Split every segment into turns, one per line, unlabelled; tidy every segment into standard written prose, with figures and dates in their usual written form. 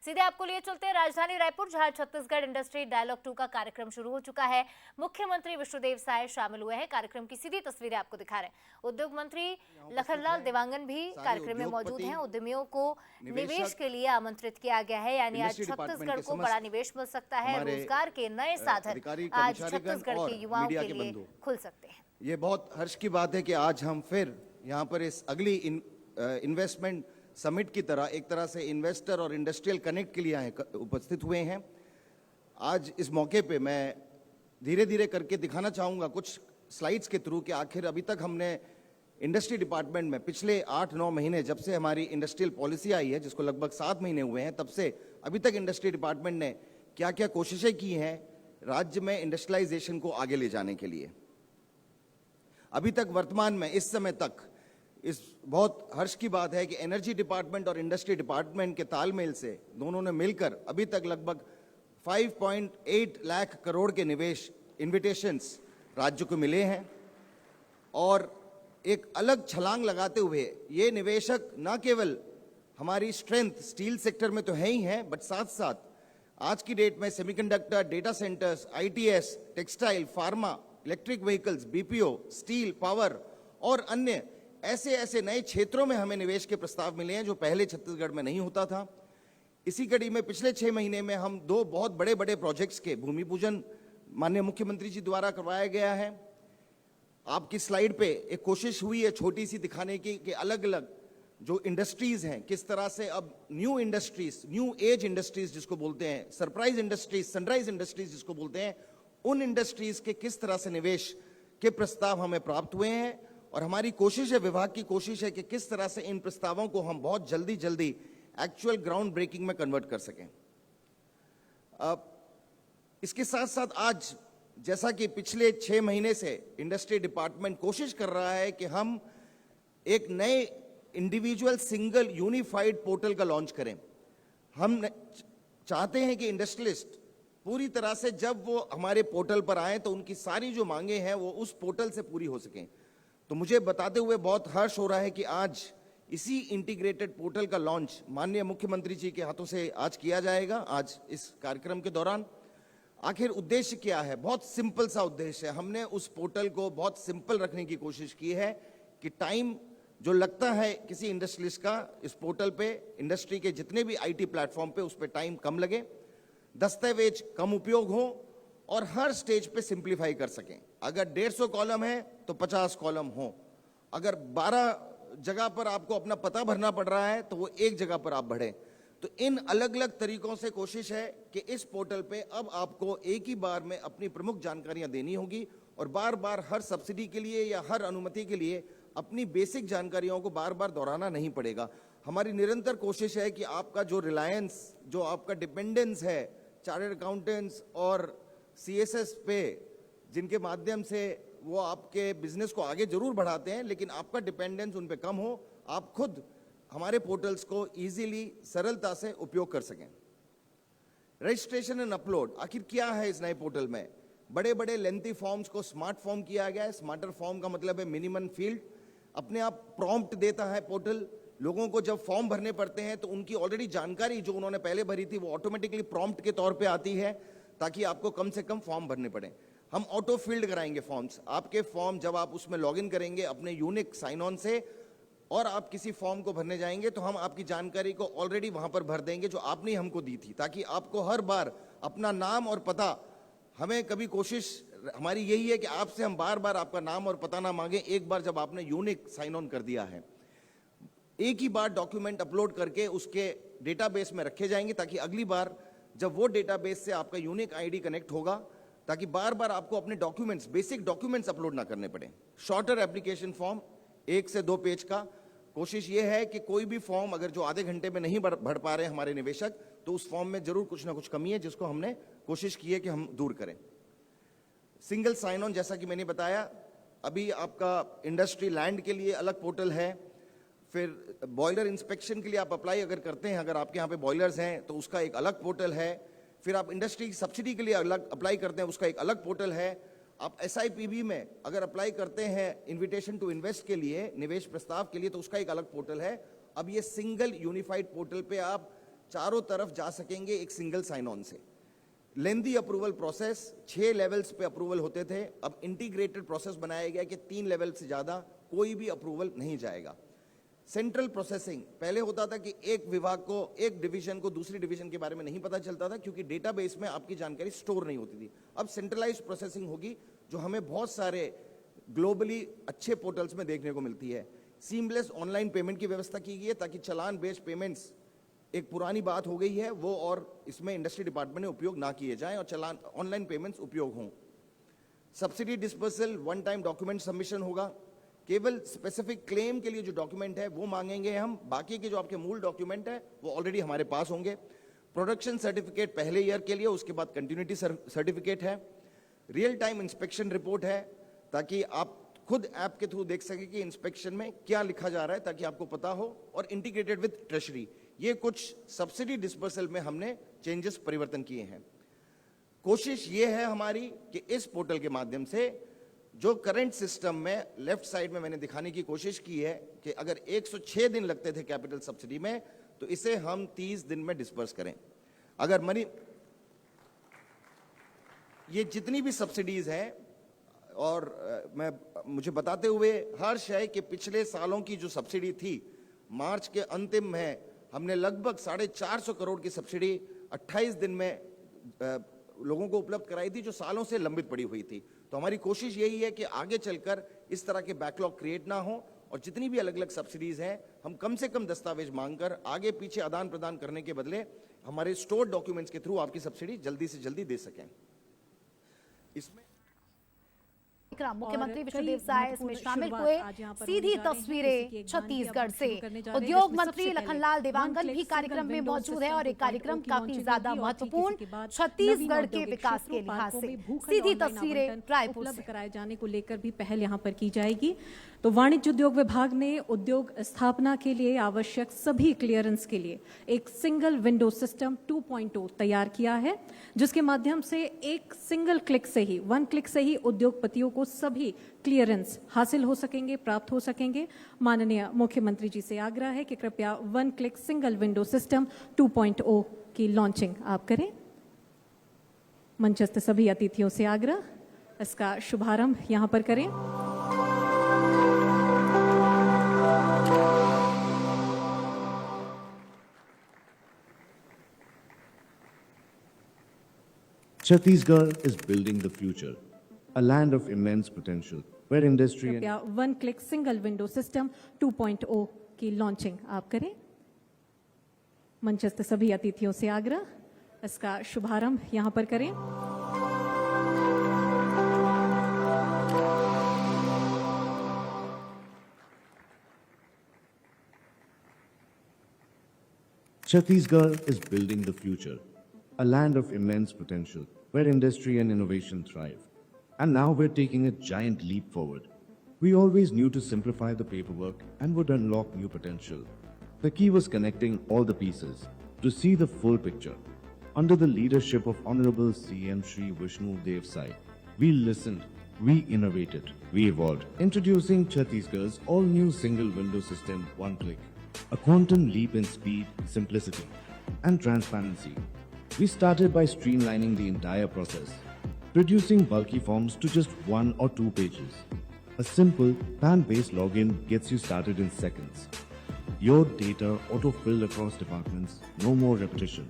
सीधे आपको लिए चलते हैं राजधानी रायपुर, जहां छत्तीसगढ़ इंडस्ट्री डायलॉग 2 का कार्यक्रम शुरू हो चुका है। मुख्यमंत्री विष्णुदेव साय शामिल हुए हैं। कार्यक्रम की सीधी तस्वीरें आपको दिखा रहे हैं। उद्योग मंत्री लखनलाल देवांगन भी कार्यक्रम में मौजूद हैं। उद्यमियों को निवेश के लिए आमंत्रित किया गया है, यानी आज छत्तीसगढ़ को बड़ा निवेश मिल सकता है। रोजगार के नए साधन आज छत्तीसगढ़ के युवाओं के लिए खुल सकते हैं।
ये बहुत हर्ष की बात है कि आज हम फिर यहाँ पर इस अगली इन्वेस्टमेंट समिट की तरह एक तरह से इन्वेस्टर और इंडस्ट्रियल कनेक्ट के लिए उपस्थित हुए हैं। आज इस मौके पे मैं धीरे धीरे करके दिखाना चाहूँगा कुछ स्लाइड्स के थ्रू कि आखिर अभी तक हमने इंडस्ट्री डिपार्टमेंट में पिछले 8-9 महीने, जब से हमारी इंडस्ट्रियल पॉलिसी आई है, जिसको लगभग 7 महीने हुए हैं, तब से अभी तक इंडस्ट्री डिपार्टमेंट ने क्या क्या कोशिशें की हैं राज्य में इंडस्ट्रियलाइजेशन को आगे ले जाने के लिए। अभी तक वर्तमान में इस समय तक इस बहुत हर्ष की बात है कि एनर्जी डिपार्टमेंट और इंडस्ट्री डिपार्टमेंट के तालमेल से दोनों ने मिलकर अभी तक लगभग 5.8 लाख करोड़ के निवेश इन्विटेशंस राज्य को मिले हैं। और एक अलग छलांग लगाते हुए ये निवेशक न केवल हमारी स्ट्रेंथ स्टील सेक्टर में तो है ही है, बट साथ साथ आज की डेट में semiconductor, data centres, ITS, textile, pharma, electric vehicles, BPO, steel, power और अन्य ऐसे नए क्षेत्रों में हमें निवेश के प्रस्ताव मिले हैं जो पहले छत्तीसगढ़ में नहीं होता था। इसी कड़ी में पिछले 6 महीने में हम 2 बहुत बड़े बड़े प्रोजेक्ट्स के भूमि पूजन माननीय मुख्यमंत्री जी द्वारा करवाया गया है। आपकी स्लाइड पे एक कोशिश हुई है छोटी सी दिखाने की कि अलग अलग जो इंडस्ट्रीज हैं किस तरह से अब new industries, new age industries जिसको बोलते हैं, सरप्राइज इंडस्ट्रीज, सनराइज इंडस्ट्रीज जिसको बोलते हैं, उन इंडस्ट्रीज के किस तरह से निवेश के प्रस्ताव हमें प्राप्त हुए हैं। और हमारी कोशिश है, विभाग की कोशिश है कि किस तरह से इन प्रस्तावों को हम बहुत जल्दी एक्चुअल ग्राउंड ब्रेकिंग में कन्वर्ट कर सकें। इसके साथ साथ आज जैसा कि पिछले 6 महीने से इंडस्ट्री डिपार्टमेंट कोशिश कर रहा है कि हम एक नए इंडिविजुअल सिंगल यूनिफाइड पोर्टल का लॉन्च करें। हम चाहते हैं कि इंडस्ट्रियलिस्ट पूरी तरह से जब वो हमारे पोर्टल पर आए तो उनकी सारी जो मांगे हैं वो उस पोर्टल से पूरी हो सकें। तो मुझे बताते हुए बहुत हर्ष हो रहा है कि आज इसी इंटीग्रेटेड पोर्टल का लॉन्च माननीय मुख्यमंत्री जी के हाथों से आज किया जाएगा। आज इस कार्यक्रम के दौरान आखिर उद्देश्य क्या है? बहुत सिंपल सा उद्देश्य है। हमने उस पोर्टल को बहुत सिंपल रखने की कोशिश की है कि टाइम जो लगता है किसी इंडस्ट्रियलिस्ट का इस पोर्टल पे, इंडस्ट्री के जितने भी आईटी प्लेटफॉर्म पे, उस पे टाइम कम लगे, दस्तावेज कम उपयोग हो और हर स्टेज पे सिंप्लीफाई कर सकें। अगर 150 कॉलम है तो 50 कॉलम हो। अगर 12 जगह पर आपको अपना पता भरना पड़ रहा है तो वो एक जगह पर आप भरें। तो इन अलग अलग तरीकों से कोशिश है कि इस पोर्टल पे अब आपको एक ही बार में अपनी प्रमुख जानकारियां देनी होगी और बार बार हर सब्सिडी के लिए या हर अनुमति के लिए अपनी बेसिक जानकारियों को बार बार दोहराना नहीं पड़ेगा। हमारी निरंतर कोशिश है कि आपका जो रिलायंस, जो आपका डिपेंडेंस है चार्टर्ड अकाउंटेंट्स और सीएसएस पे, जिनके माध्यम से वो आपके बिजनेस को आगे जरूर बढ़ाते हैं, लेकिन आपका डिपेंडेंस उन पे कम हो, आप खुद हमारे पोर्टल्स को इजीली, सरलता से उपयोग कर सकें। रजिस्ट्रेशन एंड अपलोड, आखिर क्या है इस नए पोर्टल में? बड़े बड़े लेंथी फॉर्म्स को स्मार्ट फॉर्म किया गया है। स्मार्टर फॉर्म का मतलब है मिनिमम फील्ड। अपने आप प्रॉम्प्ट देता है पोर्टल। लोगों को जब फॉर्म भरने पड़ते हैं तो उनकी ऑलरेडी जानकारी जो उन्होंने पहले भरी थी वो ऑटोमेटिकली प्रॉम्प्ट के तौर पे आती है, ताकि आपको कम से कम फॉर्म भरने पड़े। हम ऑटो फील्ड कराएंगे फॉर्म्स। आपके फॉर्म जब आप उसमें लॉगिन करेंगे अपने यूनिक साइन ऑन से और आप किसी फॉर्म को भरने जाएंगे तो हम आपकी जानकारी को ऑलरेडी वहां पर भर देंगे जो आपने हमको दी थी, ताकि आपको हर बार अपना नाम और पता, हमें कभी कोशिश हमारी यही है कि आपसे हम बार बार आपका नाम और पता ना मांगे। एक बार जब आपने यूनिक साइन ऑन कर दिया है, एक ही बार डॉक्यूमेंट अपलोड करके उसके डेटाबेस में रखे जाएंगे, ताकि अगली बार जब वो डेटाबेस से आपका यूनिक आईडी कनेक्ट होगा, ताकि बार बार आपको अपने डॉक्यूमेंट्स, बेसिक डॉक्यूमेंट्स अपलोड ना करने पड़े। शॉर्टर एप्लीकेशन फॉर्म, 1 से 2 पेज का। कोशिश ये है कि कोई भी फॉर्म अगर जो आधे घंटे में नहीं भर पा रहे हमारे निवेशक, तो उस फॉर्म में जरूर कुछ ना कुछ कमी है, जिसको हमने कोशिश की है कि हम दूर करें। सिंगल साइन ऑन, जैसा कि मैंने बताया, अभी आपका इंडस्ट्री लैंड के लिए अलग पोर्टल है। फिर बॉयलर इंस्पेक्शन के लिए आप अप्लाई अगर करते हैं, अगर आपके यहाँ पे बॉयलर्स हैं तो उसका एक अलग पोर्टल है। फिर आप इंडस्ट्री की सब्सिडी के लिए अलग अप्लाई करते हैं, उसका एक अलग पोर्टल है। आप एसआईपीबी में अगर अप्लाई करते हैं इन्विटेशन टू इन्वेस्ट के लिए, निवेश प्रस्ताव के लिए, तो उसका एक अलग पोर्टल है। अब ये सिंगल यूनिफाइड पोर्टल पे आप चारों तरफ जा सकेंगे एक सिंगल साइन ऑन से। लेंदी अप्रूवल प्रोसेस 6 लेवल्स पे अप्रूवल होते थे, अब इंटीग्रेटेड प्रोसेस बनाया गया कि 3 लेवल से ज्यादा कोई भी अप्रूवल नहीं जाएगा। सेंट्रल प्रोसेसिंग पहले होता था कि एक विभाग को, एक डिवीजन को दूसरी डिवीजन के बारे में नहीं पता चलता था क्योंकि डेटाबेस में आपकी जानकारी स्टोर नहीं होती थी। अब सेंट्रलाइज्ड प्रोसेसिंग होगी जो हमें बहुत सारे ग्लोबली अच्छे पोर्टल्स में देखने को मिलती है। सीमलेस ऑनलाइन पेमेंट की व्यवस्था की गई है ताकि चालान बेस्ड पेमेंट्स एक पुरानी बात हो गई है वो, और इसमें इंडस्ट्री डिपार्टमेंट ने उपयोग ना किए जाएं और चालान ऑनलाइन पेमेंट्स उपयोग हों। Subsidy dispersal one time document submission होगा, केवल स्पेसिफिक क्लेम के लिए जो डॉक्यूमेंट है वो मांगेंगे हम, बाकी के जो आपके मूल डॉक्यूमेंट है वो ऑलरेडी हमारे पास होंगे। प्रोडक्शन सर्टिफिकेट पहले ईयर के लिए, उसके बाद कंटिन्यूटी सर्टिफिकेट है। रियल टाइम इंस्पेक्शन रिपोर्ट है ताकि आप खुद ऐप के थ्रू देख सके कि इंस्पेक्शन में क्या लिखा जा रहा है ताकि आपको पता हो, और इंटीग्रेटेड विद ट्रेजरी। ये कुछ सब्सिडी डिस्पर्सल में हमने चेंजेस, परिवर्तन किए हैं। कोशिश ये है हमारी कि इस पोर्टल के माध्यम से जो करंट सिस्टम में लेफ्ट साइड में मैंने दिखाने की कोशिश की है कि अगर 106 दिन लगते थे कैपिटल सब्सिडी में, तो इसे हम 30 दिन में डिस्पर्स करें। अगर मनी ये जितनी भी सब्सिडीज हैं, और मुझे बताते हुए हर्ष है कि पिछले सालों की जो सब्सिडी थी, मार्च के अंतिम में हमने लगभग 450 करोड़ की सब्सिडी 28 दिन में लोगों को उपलब्ध कराई थी जो सालों से लंबित पड़ी हुई थी। तो हमारी कोशिश यही है कि आगे चलकर इस तरह के बैकलॉग क्रिएट ना हो, और जितनी भी अलग अलग सब्सिडीज हैं हम कम से कम दस्तावेज मांगकर आगे पीछे आदान प्रदान करने के बदले हमारे स्टोर डॉक्यूमेंट्स के थ्रू आपकी सब्सिडी जल्दी से जल्दी दे सकें। इसमें
मुख्यमंत्री विष्णुदेव साय इसमें शामिल हुए। सीधी तस्वीरें छत्तीसगढ़ से। उद्योग मंत्री लखनलाल देवांगन भी कार्यक्रम में मौजूद है और एक कार्यक्रम काफी ज्यादा महत्वपूर्ण छत्तीसगढ़ के विकास के लिहाज से। सीधी तस्वीरें रायपुर से
कराए जाने को लेकर भी पहल यहां पर की जाएगी। तो वाणिज्य उद्योग विभाग ने उद्योग स्थापना के लिए आवश्यक सभी क्लियरेंस के लिए एक सिंगल विंडो सिस्टम 2.0 तैयार किया है, जिसके माध्यम से एक सिंगल क्लिक से ही, वन क्लिक से ही उद्योगपतियों को सभी क्लियरेंस हासिल हो सकेंगे, प्राप्त हो सकेंगे। माननीय मुख्यमंत्री जी से आग्रह है कि कृपया one click single window system 2.0 की लॉन्चिंग आप करें। मंचस्थ सभी अतिथियों से आग्रह, इसका शुभारंभ यहां पर करें।
Chhattisgarh is building the future, a land of immense potential, where industry and
कृपया one click single window system 2.0 की लॉन्चिंग आप करें। मंचस्थ सभी अतिथियों से आग्रह, इसका शुभारंभ यहां पर करें।
Chhattisgarh is building the future, a land of immense potential, where industry and innovation thrive. And now we're taking a giant leap forward. We always knew to simplify the paperwork and would unlock new potential. The key was connecting all the pieces to see the full picture. Under the leadership of Honorable CM Shri Vishnu Dev Sai, we listened, we innovated, we evolved. Introducing Chhattisgarh's all-new single window system, One Click. A quantum leap in speed, simplicity, and transparency. We started by streamlining the entire process, reducing bulky forms to just 1 or 2 pages. A simple PAN-based login gets you started in seconds. Your data auto-filled across departments, no more repetition.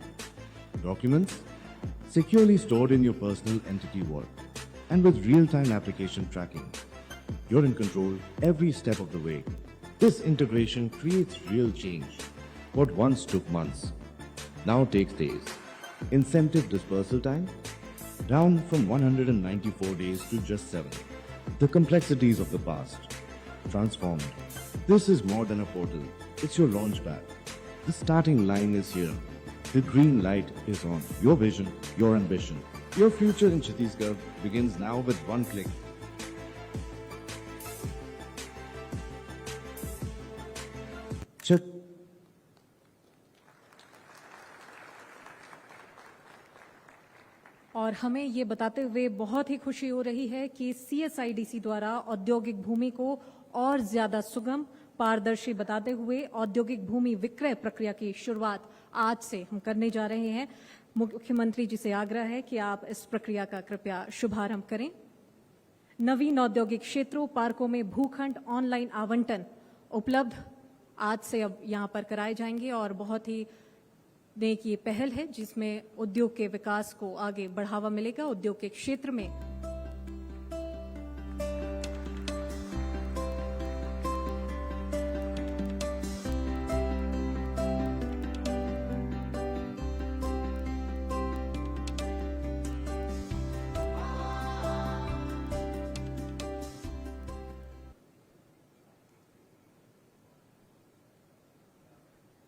Documents securely stored in your personal entity vault, and with real-time application tracking. You're in control every step of the way. This integration creates real change. What once took months now takes days. Incentive dispersal time down from 194 days to just 7. The complexities of the past transformed. This is more than a portal. It's your launchpad. The starting line is here. The green light is on. Your vision, your ambition. Your future in Chhattisgarh begins now with one click.
और हमें ये बताते हुए बहुत ही खुशी हो रही है कि CSIDC द्वारा औद्योगिक भूमि को और ज्यादा सुगम, पारदर्शी बताते हुए औद्योगिक भूमि विक्रय प्रक्रिया की शुरुआत आज से हम करने जा रहे हैं। मुख्यमंत्री जी से आग्रह है कि आप इस प्रक्रिया का कृपया शुभारंभ करें। नवीन औद्योगिक क्षेत्रों, पार्कों में भूखंड ऑनलाइन आवंटन उपलब्ध आज से अब यहां पर कराए जाएंगे और बहुत ही नेक ये पहल है जिसमें उद्योग के विकास को आगे बढ़ावा मिलेगा। उद्योग के क्षेत्र में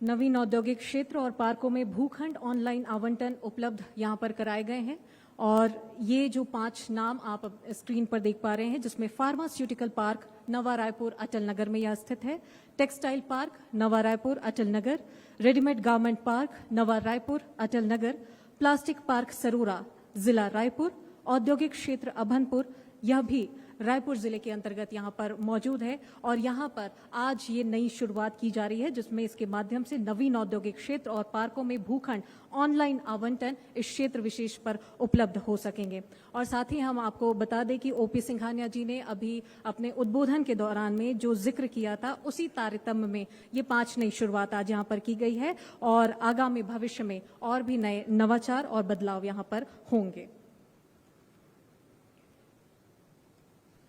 नवीन औद्योगिक क्षेत्र और पार्कों में भूखंड ऑनलाइन आवंटन उपलब्ध यहां पर कराए गए हैं और ये जो 5 नाम आप स्क्रीन पर देख पा रहे हैं जिसमें फार्मास्यूटिकल पार्क नवा रायपुर अटल नगर में यह स्थित है, टेक्सटाइल पार्क नवा Raipur Atal Nagar, readymade garment park नवा रायपुर अटल नगर, प्लास्टिक पार्क सरोरा जिला रायपुर, औद्योगिक क्षेत्र अभनपुर यह भी रायपुर जिले के अंतर्गत यहां पर मौजूद है और यहां पर आज ये नई शुरुआत की जा रही है जिसमें इसके माध्यम से नवीन औद्योगिक क्षेत्र और पार्कों में भूखंड ऑनलाइन आवंटन इस क्षेत्र विशेष पर उपलब्ध हो सकेंगे। और साथ ही हम आपको बता दें कि ओपी सिंघानिया जी ने अभी अपने उद्बोधन के दौरान में जो जिक्र किया था उसी तारतम्य में ये 5 नई शुरुआत आज यहाँ पर की गई है और आगामी भविष्य में और भी नए नवाचार और बदलाव यहाँ पर होंगे।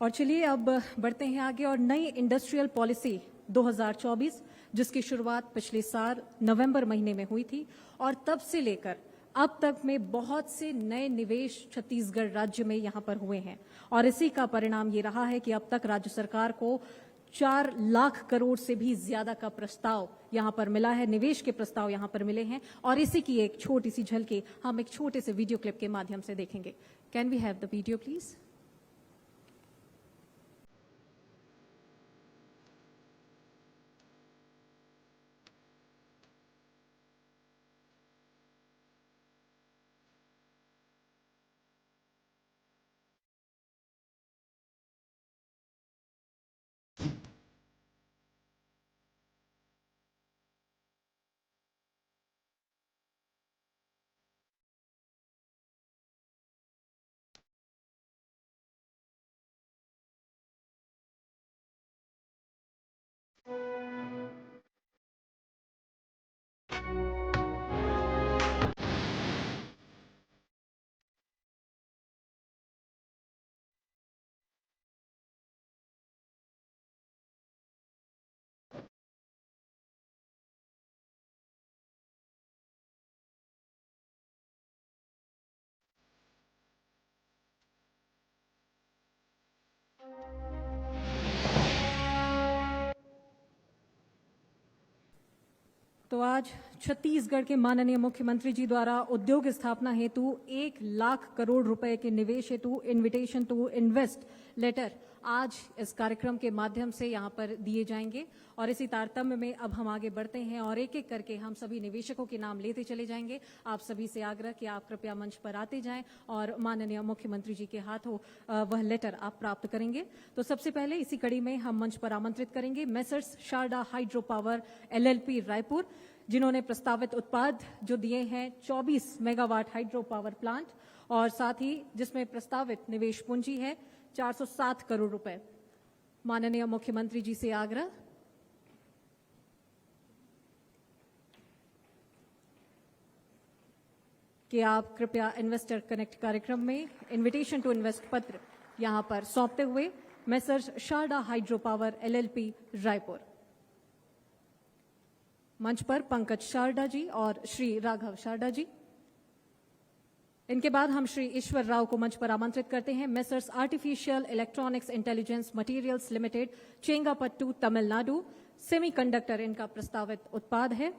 और चलिए अब बढ़ते हैं आगे और नई इंडस्ट्रियल पॉलिसी 2024 जिसकी शुरुआत पिछले साल नवंबर महीने में हुई थी और तब से लेकर अब तक में बहुत से नए निवेश छत्तीसगढ़ राज्य में यहां पर हुए हैं और इसी का परिणाम ये रहा है कि अब तक राज्य सरकार को 4 लाख करोड़ से भी ज्यादा का प्रस्ताव यहां पर मिला है, निवेश के प्रस्ताव यहां पर मिले हैं और इसी की एक छोटी सी झलकी हम एक छोटे से वीडियो क्लिप के माध्यम से देखेंगे। Can we have the video please? तो आज छत्तीसगढ़ के माननीय मुख्यमंत्री जी द्वारा उद्योग स्थापना हेतु 1 लाख करोड़ रुपए के निवेश हेतु इन्विटेशन टू इन्वेस्ट लेटर आज इस कार्यक्रम के माध्यम से यहां पर दिए जाएंगे और इसी तारतम्य में अब हम आगे बढ़ते हैं और एक एक करके हम सभी निवेशकों के नाम लेते चले जाएंगे। आप सभी से आग्रह कि आप कृपया मंच पर आते जाएं और माननीय मुख्यमंत्री जी के हाथों वह लेटर आप प्राप्त करेंगे। तो सबसे पहले इसी कड़ी में हम मंच पर आमंत्रित करेंगे messrs Sharda hydro power LLP Raipur जिन्होंने प्रस्तावित उत्पाद जो दिए हैं 24 मेगावाट हाइड्रो पावर प्लांट और साथ ही जिसमें प्रस्तावित निवेश पूंजी है 407 करोड़ रुपए। माननीय मुख्यमंत्री जी से आग्रह कि आप कृपया इन्वेस्टर कनेक्ट कार्यक्रम में इन्विटेशन टू इन्वेस्ट पत्र यहां पर सौंपते हुए messrs Sharda hydro power LLP Raipur. मंच पर पंकज शारदा जी और श्री राघव शारदा जी। इनके बाद हम श्री ईश्वर राव को मंच पर आमंत्रित करते हैं। Messrs artificial electronics intelligence materials limited Chengalpattu Tamil Nadu semiconductor इनका प्रस्तावित उत्पाद है।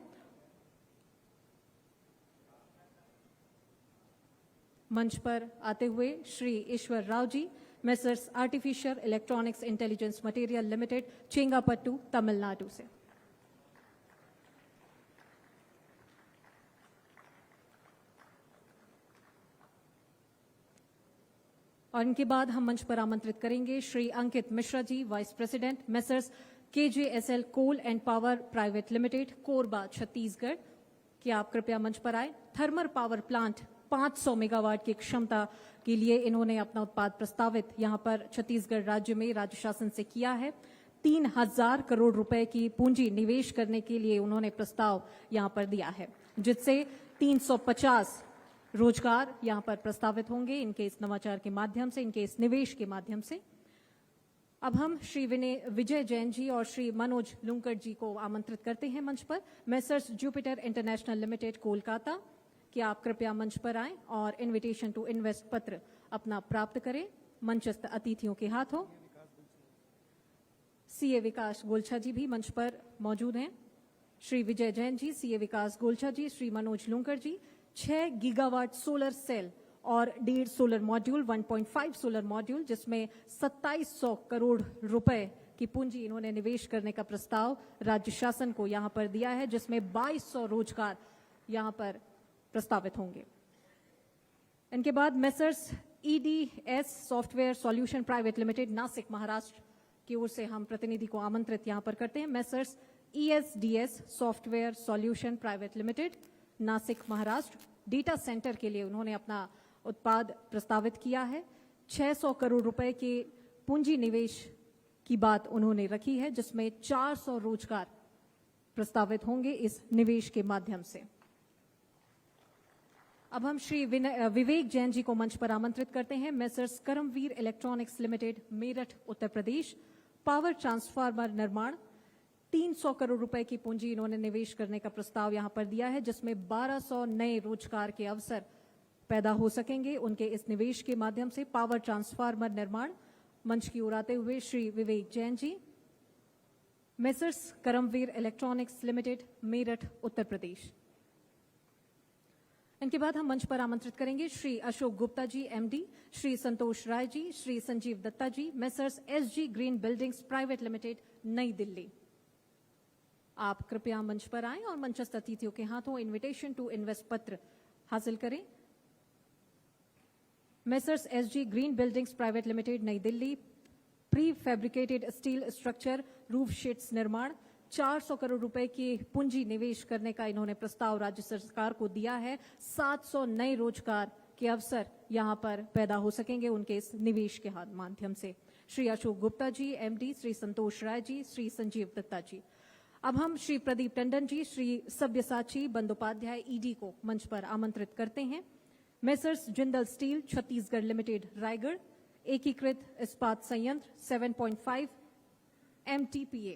मंच पर आते हुए Shri Ishwar Rao ji Messrs artificial electronics intelligence material limited Chengalpattu Tamil Nadu से। और इनके बाद हम मंच पर आमंत्रित करेंगे Shri Ankit Mishra ji vice president Messrs KJSL coal and power private limited Korba Chhattisgarh कि आप कृपया मंच पर आए। थर्मल पावर प्लांट 500 मेगावाट की क्षमता के लिए इन्होंने अपना उत्पाद प्रस्तावित यहां पर छत्तीसगढ़ राज्य में राज्य शासन से किया है। 3000 करोड़ रुपए की पूंजी निवेश करने के लिए उन्होंने प्रस्ताव यहां पर दिया है, जिससे 350 रोजगार यहां पर प्रस्तावित होंगे इनके इस नवाचार के माध्यम से, इनके इस निवेश के माध्यम से। अब हम श्री विजय जैन जी और श्री मनोज लुंकड़ जी को आमंत्रित करते हैं मंच पर। Messrs Jupiter international limited Kolkata, कि आप कृपया मंच पर आएं और इनविटेशन टू इन्वेस्ट पत्र अपना प्राप्त करें मंचस्थ अतिथियों के हाथों। सीए विकास गोलछा जी भी मंच पर मौजूद हैं। श्री विजय जैन जी, सीए विकास गोलछा जी, श्री मनोज लुंकड़ जी 6 गीगावाट सोलर सेल और 1.5 सोलर मॉड्यूल, 1.5 सोलर मॉड्यूल, जिसमें 2700 करोड़ रुपए की पूंजी इन्होंने निवेश करने का प्रस्ताव राज्य शासन को यहां पर दिया है, जिसमें 2200 रोजगार यहां पर प्रस्तावित होंगे। इनके बाद messrs EDS software solution private limited Nashik Maharashtra की ओर से हम प्रतिनिधि को आमंत्रित यहां पर करते हैं। Messrs ESDS software solution private limited Nashik Maharashtra, data centre के लिए उन्होंने अपना उत्पाद प्रस्तावित किया है। 600 करोड़ रुपए के पूंजी निवेश की बात उन्होंने रखी है, जिसमें 400 रोजगार प्रस्तावित होंगे इस निवेश के माध्यम से। अब हम श्री विवेक जैन जी को मंच पर आमंत्रित करते हैं। Messrs Karamvir electronics limited Meerut Uttar Pradesh, power transformer निर्माण, 300 करोड़ रुपए की पूंजी इन्होंने निवेश करने का प्रस्ताव यहां पर दिया है, जिसमें 1200 नए रोजगार के अवसर पैदा हो सकेंगे उनके इस निवेश के माध्यम से। पावर ट्रांसफार्मर निर्माण, मंच की ओर आते हुए Shri Vivek Jain ji, messrs Karamvir electronics limited Meerut Uttar Pradesh. इनके बाद हम मंच पर आमंत्रित करेंगे Shri Ashok Gupta ji MD, Shri Santosh Rai ji, Shri Sanjeev Dutta ji, messrs SG green buildings private limited Nai Delhi. आप कृपया मंच पर आएं और मंचस्थ अतिथियों के हाथों इनविटेशन टू इन्वेस्ट पत्र हासिल करें। Messrs SG green buildings private limited Nai Delhi, prefabricated steel structure roof sheets निर्माण, 400 करोड़ रुपए की पूंजी निवेश करने का इन्होंने प्रस्ताव राज्य सरकार को दिया है। 700 नए रोजगार के अवसर यहां पर पैदा हो सकेंगे उनके इस निवेश के माध्यम से। श्री अशोक गुप्ता जी एमडी, श्री संतोष राय जी, श्री संजीव दत्ता जी। अब हम श्री प्रदीप टंडन जी, श्री सब्यसाची बंदोपाध्याय ईडी को मंच पर आमंत्रित करते हैं। Messrs Jindal steel Chhattisgarh limited Raigarh, एकीकृत इस्पात संयंत्र 7.5 MTPA,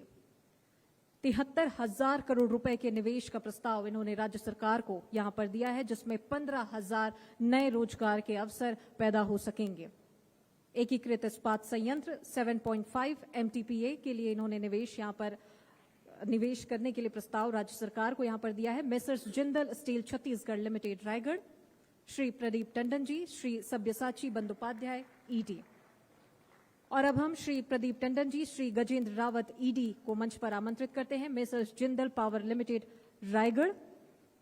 73,000 करोड़ रुपए के निवेश का प्रस्ताव इन्होंने राज्य सरकार को यहां पर दिया है, जिसमें 15,000 नए रोजगार के अवसर पैदा हो सकेंगे। एकीकृत इस्पात संयंत्र 7.5 MTPA के लिए इन्होंने निवेश करने के लिए प्रस्ताव राज्य सरकार को यहां पर दिया है। Messrs Jindal steel Chhattisgarh limited Raigarh, Shri Pradeep Tandon ji, Shri Sabyasachi Bandopadhyay ED. और अब हम श्री प्रदीप टंडन जी, श्री गजेंद्र रावत ईडी को मंच पर आमंत्रित करते हैं। Messrs Jindal power limited Raigarh,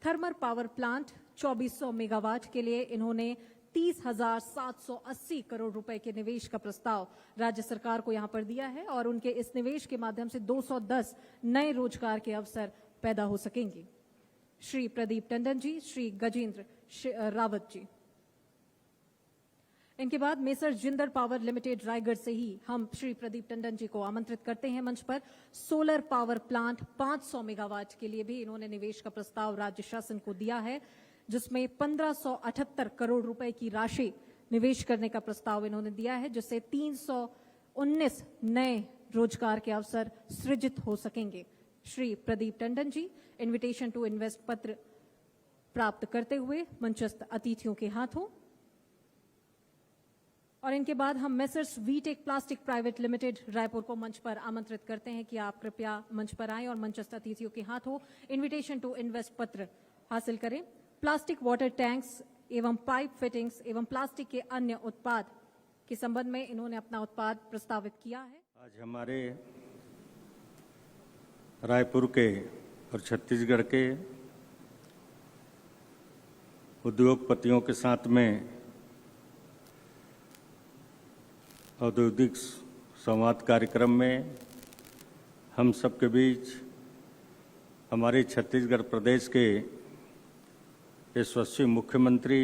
thermal power plant 2400 megawatt के लिए इन्होंने 30,780 करोड़ रुपए के निवेश का प्रस्ताव राज्य सरकार को यहां पर दिया है और उनके इस निवेश के माध्यम से 210 नए रोजगार के अवसर पैदा हो सकेंगे। श्री प्रदीप टंडन जी, श्री गजेंद्र रावत जी। इनके बाद messrs Jindal power limited Raigarh से ही हम श्री प्रदीप टंडन जी को आमंत्रित करते हैं मंच पर। सोलर पावर प्लांट 500 मेगावाट के लिए भी इन्होंने निवेश का प्रस्ताव राज्य शासन को दिया है, जिसमें 1578 करोड़ रुपए की राशि निवेश करने का प्रस्ताव इन्होंने दिया है, जिससे 319 नए रोजगार के अवसर सृजित हो सकेंगे। श्री प्रदीप टंडन जी इनविटेशन टू इन्वेस्ट पत्र प्राप्त करते हुए मंचस्थ अतिथियों के हाथों। और इनके बाद हम messrs Vtech plastic private limited Raipur को मंच पर आमंत्रित करते हैं कि आप कृपया मंच पर आएं और मंचस्थ अतिथियों के हाथों इनविटेशन टू इन्वेस्ट पत्र हासिल करें। प्लास्टिक वाटर टैंक्स एवं पाइप फिटिंग्स एवं प्लास्टिक के अन्य उत्पाद के संबंध में इन्होंने अपना उत्पाद प्रस्तावित किया है।
आज हमारे रायपुर के और छत्तीसगढ़ के उद्योगपतियों के साथ में औद्योगिक संवाद कार्यक्रम में हम सबके बीच हमारे छत्तीसगढ़ प्रदेश के यशस्वी मुख्यमंत्री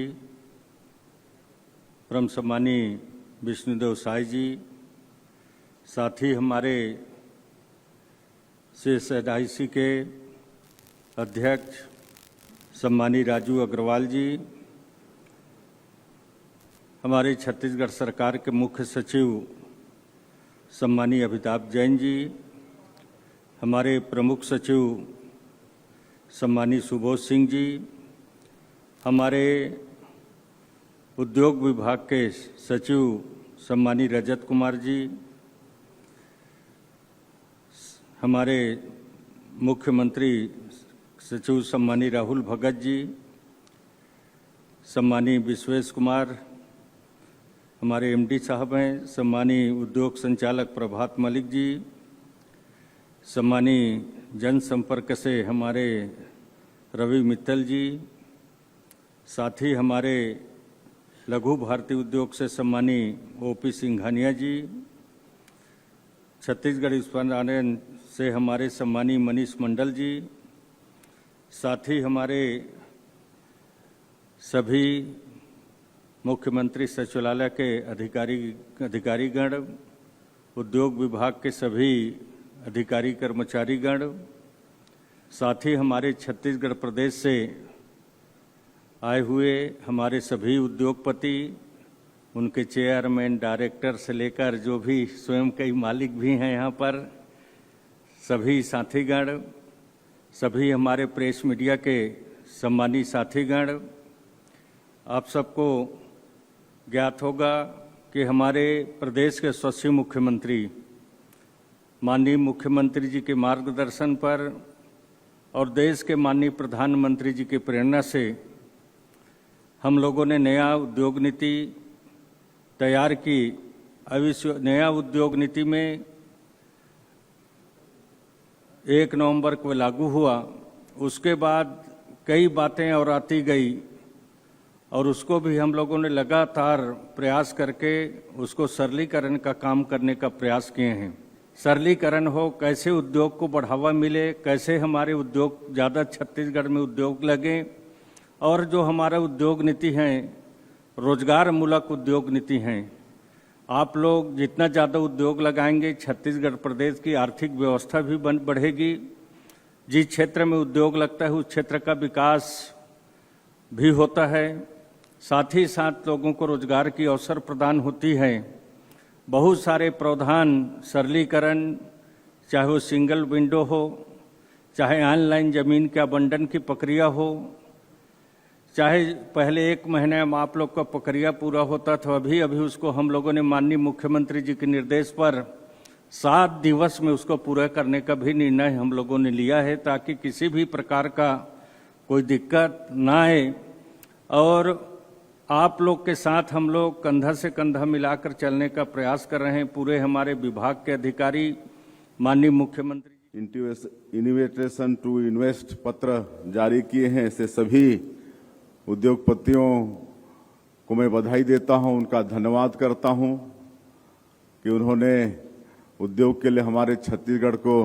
परम सम्मानीय विष्णुदेव साय जी, साथ ही हमारे CSIC के अध्यक्ष सम्मानीय राजू अग्रवाल जी, हमारे छत्तीसगढ़ सरकार के मुख्य सचिव सम्मानीय अमिताभ जैन जी, हमारे प्रमुख सचिव सम्मानीय सुबोध सिंह जी, हमारे उद्योग विभाग के सचिव सम्मानीय रजत कुमार जी, हमारे मुख्यमंत्री सचिव सम्मानीय राहुल भगत जी, सम्मानीय विश्वेश कुमार हमारे MD साहब हैं, सम्मानीय उद्योग संचालक प्रभात मलिक जी, सम्मानीय जनसंपर्क से हमारे रवि मित्तल जी, साथ ही हमारे लघु भारतीय उद्योग से सम्मानीय OP सिंघानिया जी, छत्तीसगढ़ इस्पात से हमारे सम्मानीय मनीष मंडल जी, साथ ही हमारे सभी मुख्यमंत्री सचिवालय के अधिकारीगण, उद्योग विभाग के सभी अधिकारी कर्मचारीगण, साथ ही हमारे छत्तीसगढ़ प्रदेश से आए हुए हमारे सभी उद्योगपति, उनके चेयरमैन, डायरेक्टर से लेकर जो भी स्वयं कई मालिक भी हैं यहाँ पर, सभी साथीगण, सभी हमारे प्रेस मीडिया के सम्मानित साथीगण, आप सबको ज्ञात होगा कि हमारे प्रदेश के यशस्वी मुख्यमंत्री माननीय मुख्यमंत्री जी के मार्गदर्शन पर और देश के माननीय प्रधानमंत्री जी की प्रेरणा से हम लोगों ने नया उद्योग नीति तैयार की। अब इस नया उद्योग नीति में 1 नवंबर को लागू हुआ, उसके बाद कई बातें और आती गई और उसको भी हम लोगों ने लगातार प्रयास करके उसको सरलीकरण का काम करने का प्रयास किए हैं। सरलीकरण हो, कैसे उद्योग को बढ़ावा मिले, कैसे हमारे उद्योग ज़्यादा छत्तीसगढ़ में उद्योग लगे, और जो हमारा उद्योग नीति है रोजगार मूलक उद्योग नीति हैं। आप लोग जितना ज़्यादा उद्योग लगाएंगे छत्तीसगढ़ प्रदेश की आर्थिक व्यवस्था भी बढ़ेगी। जिस क्षेत्र में उद्योग लगता है उस क्षेत्र का विकास भी होता है, साथ ही साथ लोगों को रोजगार की अवसर प्रदान होती है। बहुत सारे प्रावधान सरलीकरण, चाहे वो सिंगल विंडो हो, चाहे ऑनलाइन ज़मीन के आवंटन की प्रक्रिया हो, चाहे पहले 1 महीने में आप लोग का प्रक्रिया पूरा होता था, अभी उसको हम लोगों ने माननीय मुख्यमंत्री जी के निर्देश पर 7 दिवस में उसको पूरा करने का भी निर्णय हम लोगों ने लिया है, ताकि किसी भी प्रकार का कोई दिक्कत ना आए। और आप लोग के साथ हम लोग कंधा से कंधा मिलाकर चलने का प्रयास कर रहे हैं। पूरे हमारे विभाग के अधिकारी माननीय मुख्यमंत्री
इन्विटेशन टू इन्वेस्ट पत्र जारी किए हैं, इससे सभी उद्योगपतियों को मैं बधाई देता हूं, उनका धन्यवाद करता हूं कि उन्होंने उद्योग के लिए हमारे छत्तीसगढ़ को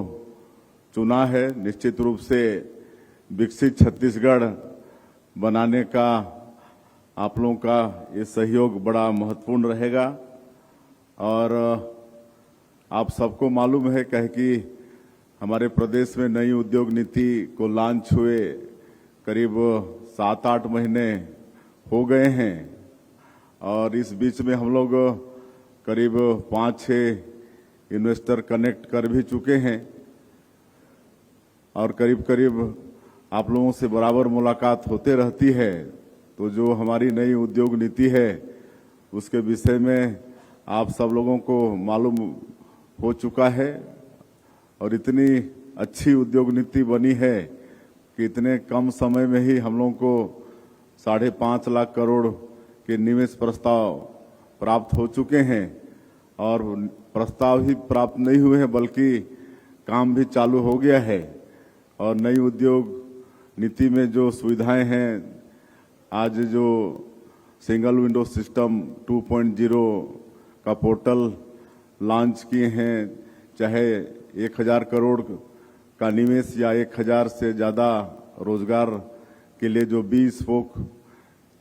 चुना है। निश्चित रूप से विकसित छत्तीसगढ़ बनाने का आप लोगों का ये सहयोग बड़ा महत्वपूर्ण रहेगा। और आप सबको मालूम है कि हमारे प्रदेश में नई उद्योग नीति को लॉन्च हुए करीब 7-8 महीने हो गए हैं, और इस बीच में हम लोग करीब 5-6 इन्वेस्टर कनेक्ट कर भी चुके हैं, और करीब करीब आप लोगों से बराबर मुलाकात होते रहती है। तो जो हमारी नई उद्योग नीति है उसके विषय में आप सब लोगों को मालूम हो चुका है, और इतनी अच्छी उद्योग नीति बनी है कि इतने कम समय में ही हम लोगों को 5.5 लाख करोड़ के निवेश प्रस्ताव प्राप्त हो चुके हैं। और प्रस्ताव ही प्राप्त नहीं हुए हैं बल्कि काम भी चालू हो गया है। और नई उद्योग नीति में जो सुविधाएं हैं, आज जो सिंगल विंडो सिस्टम 2.0 का पोर्टल लॉन्च किए हैं, चाहे 1000 करोड़ का निवेश या 1000 से ज़्यादा रोजगार के लिए जो 20 फोक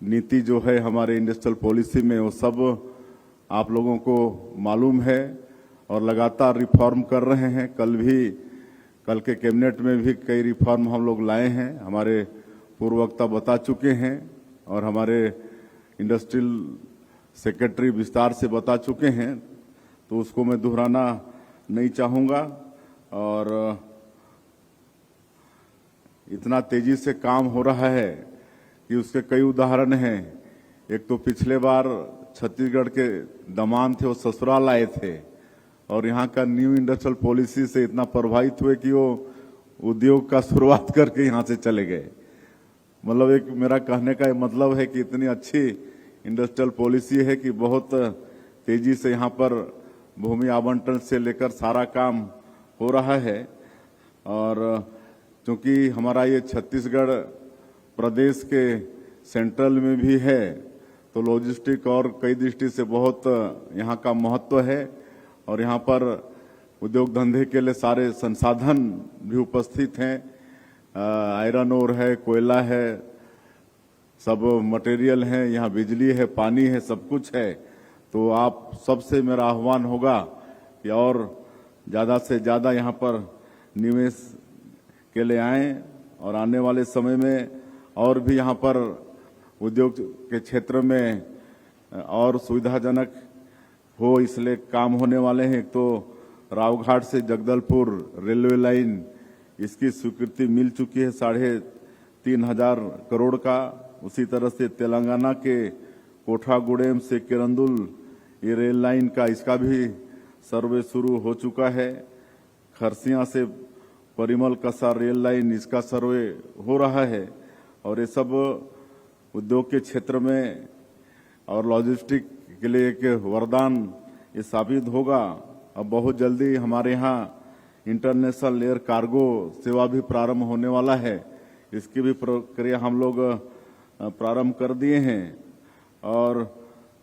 नीति जो है हमारे इंडस्ट्रियल पॉलिसी में, वो सब आप लोगों को मालूम है और लगातार रिफॉर्म कर रहे हैं। कल के कैबिनेट में भी कई रिफॉर्म हम लोग लाए हैं, हमारे पूर्ववक्ता बता चुके हैं और हमारे इंडस्ट्रियल सेक्रेटरी विस्तार से बता चुके हैं, तो उसको मैं दोहराना नहीं चाहूँगा। और इतना तेजी से काम हो रहा है कि उसके कई उदाहरण हैं। एक तो पिछले बार छत्तीसगढ़ के दामाद थे, वो ससुराल आए थे और यहाँ का न्यू इंडस्ट्रियल पॉलिसी से इतना प्रभावित हुए कि वो उद्योग का शुरुआत करके यहाँ से चले गए। मतलब एक मेरा कहने का मतलब है कि इतनी अच्छी इंडस्ट्रियल पॉलिसी है कि बहुत तेजी से यहाँ पर भूमि आवंटन से लेकर सारा काम हो रहा है। और क्योंकि हमारा ये छत्तीसगढ़ प्रदेश के सेंट्रल में भी है, तो लॉजिस्टिक और कई दृष्टि से बहुत यहाँ का महत्व है और यहाँ पर उद्योग धंधे के लिए सारे संसाधन भी उपस्थित हैं। आयरन ओर है, कोयला है, सब मटेरियल है, यहाँ बिजली है, पानी है, सब कुछ है। तो आप सबसे मेरा आह्वान होगा कि और ज़्यादा से ज़्यादा यहाँ पर निवेश के लिए आएँ और आने वाले समय में और भी यहाँ पर उद्योग के क्षेत्र में और सुविधाजनक हो, इसलिए काम होने वाले हैं। एक तो रावघाट से जगदलपुर रेलवे लाइन, इसकी स्वीकृति मिल चुकी है 3,500 करोड़ का। उसी तरह से तेलंगाना के कोठागुडेम से किरंदुल ये रेल लाइन का, इसका भी सर्वे शुरू हो चुका है। खरसिया से परिमल कसा रेल लाइन, इसका सर्वे हो रहा है। और ये सब उद्योग के क्षेत्र में और लॉजिस्टिक के लिए एक वरदान ये साबित होगा। अब बहुत जल्दी हमारे यहाँ इंटरनेशनल एयर कार्गो सेवा भी प्रारंभ होने वाला है। इसकी भी प्रक्रिया हम लोग प्रारंभ कर दिए हैं और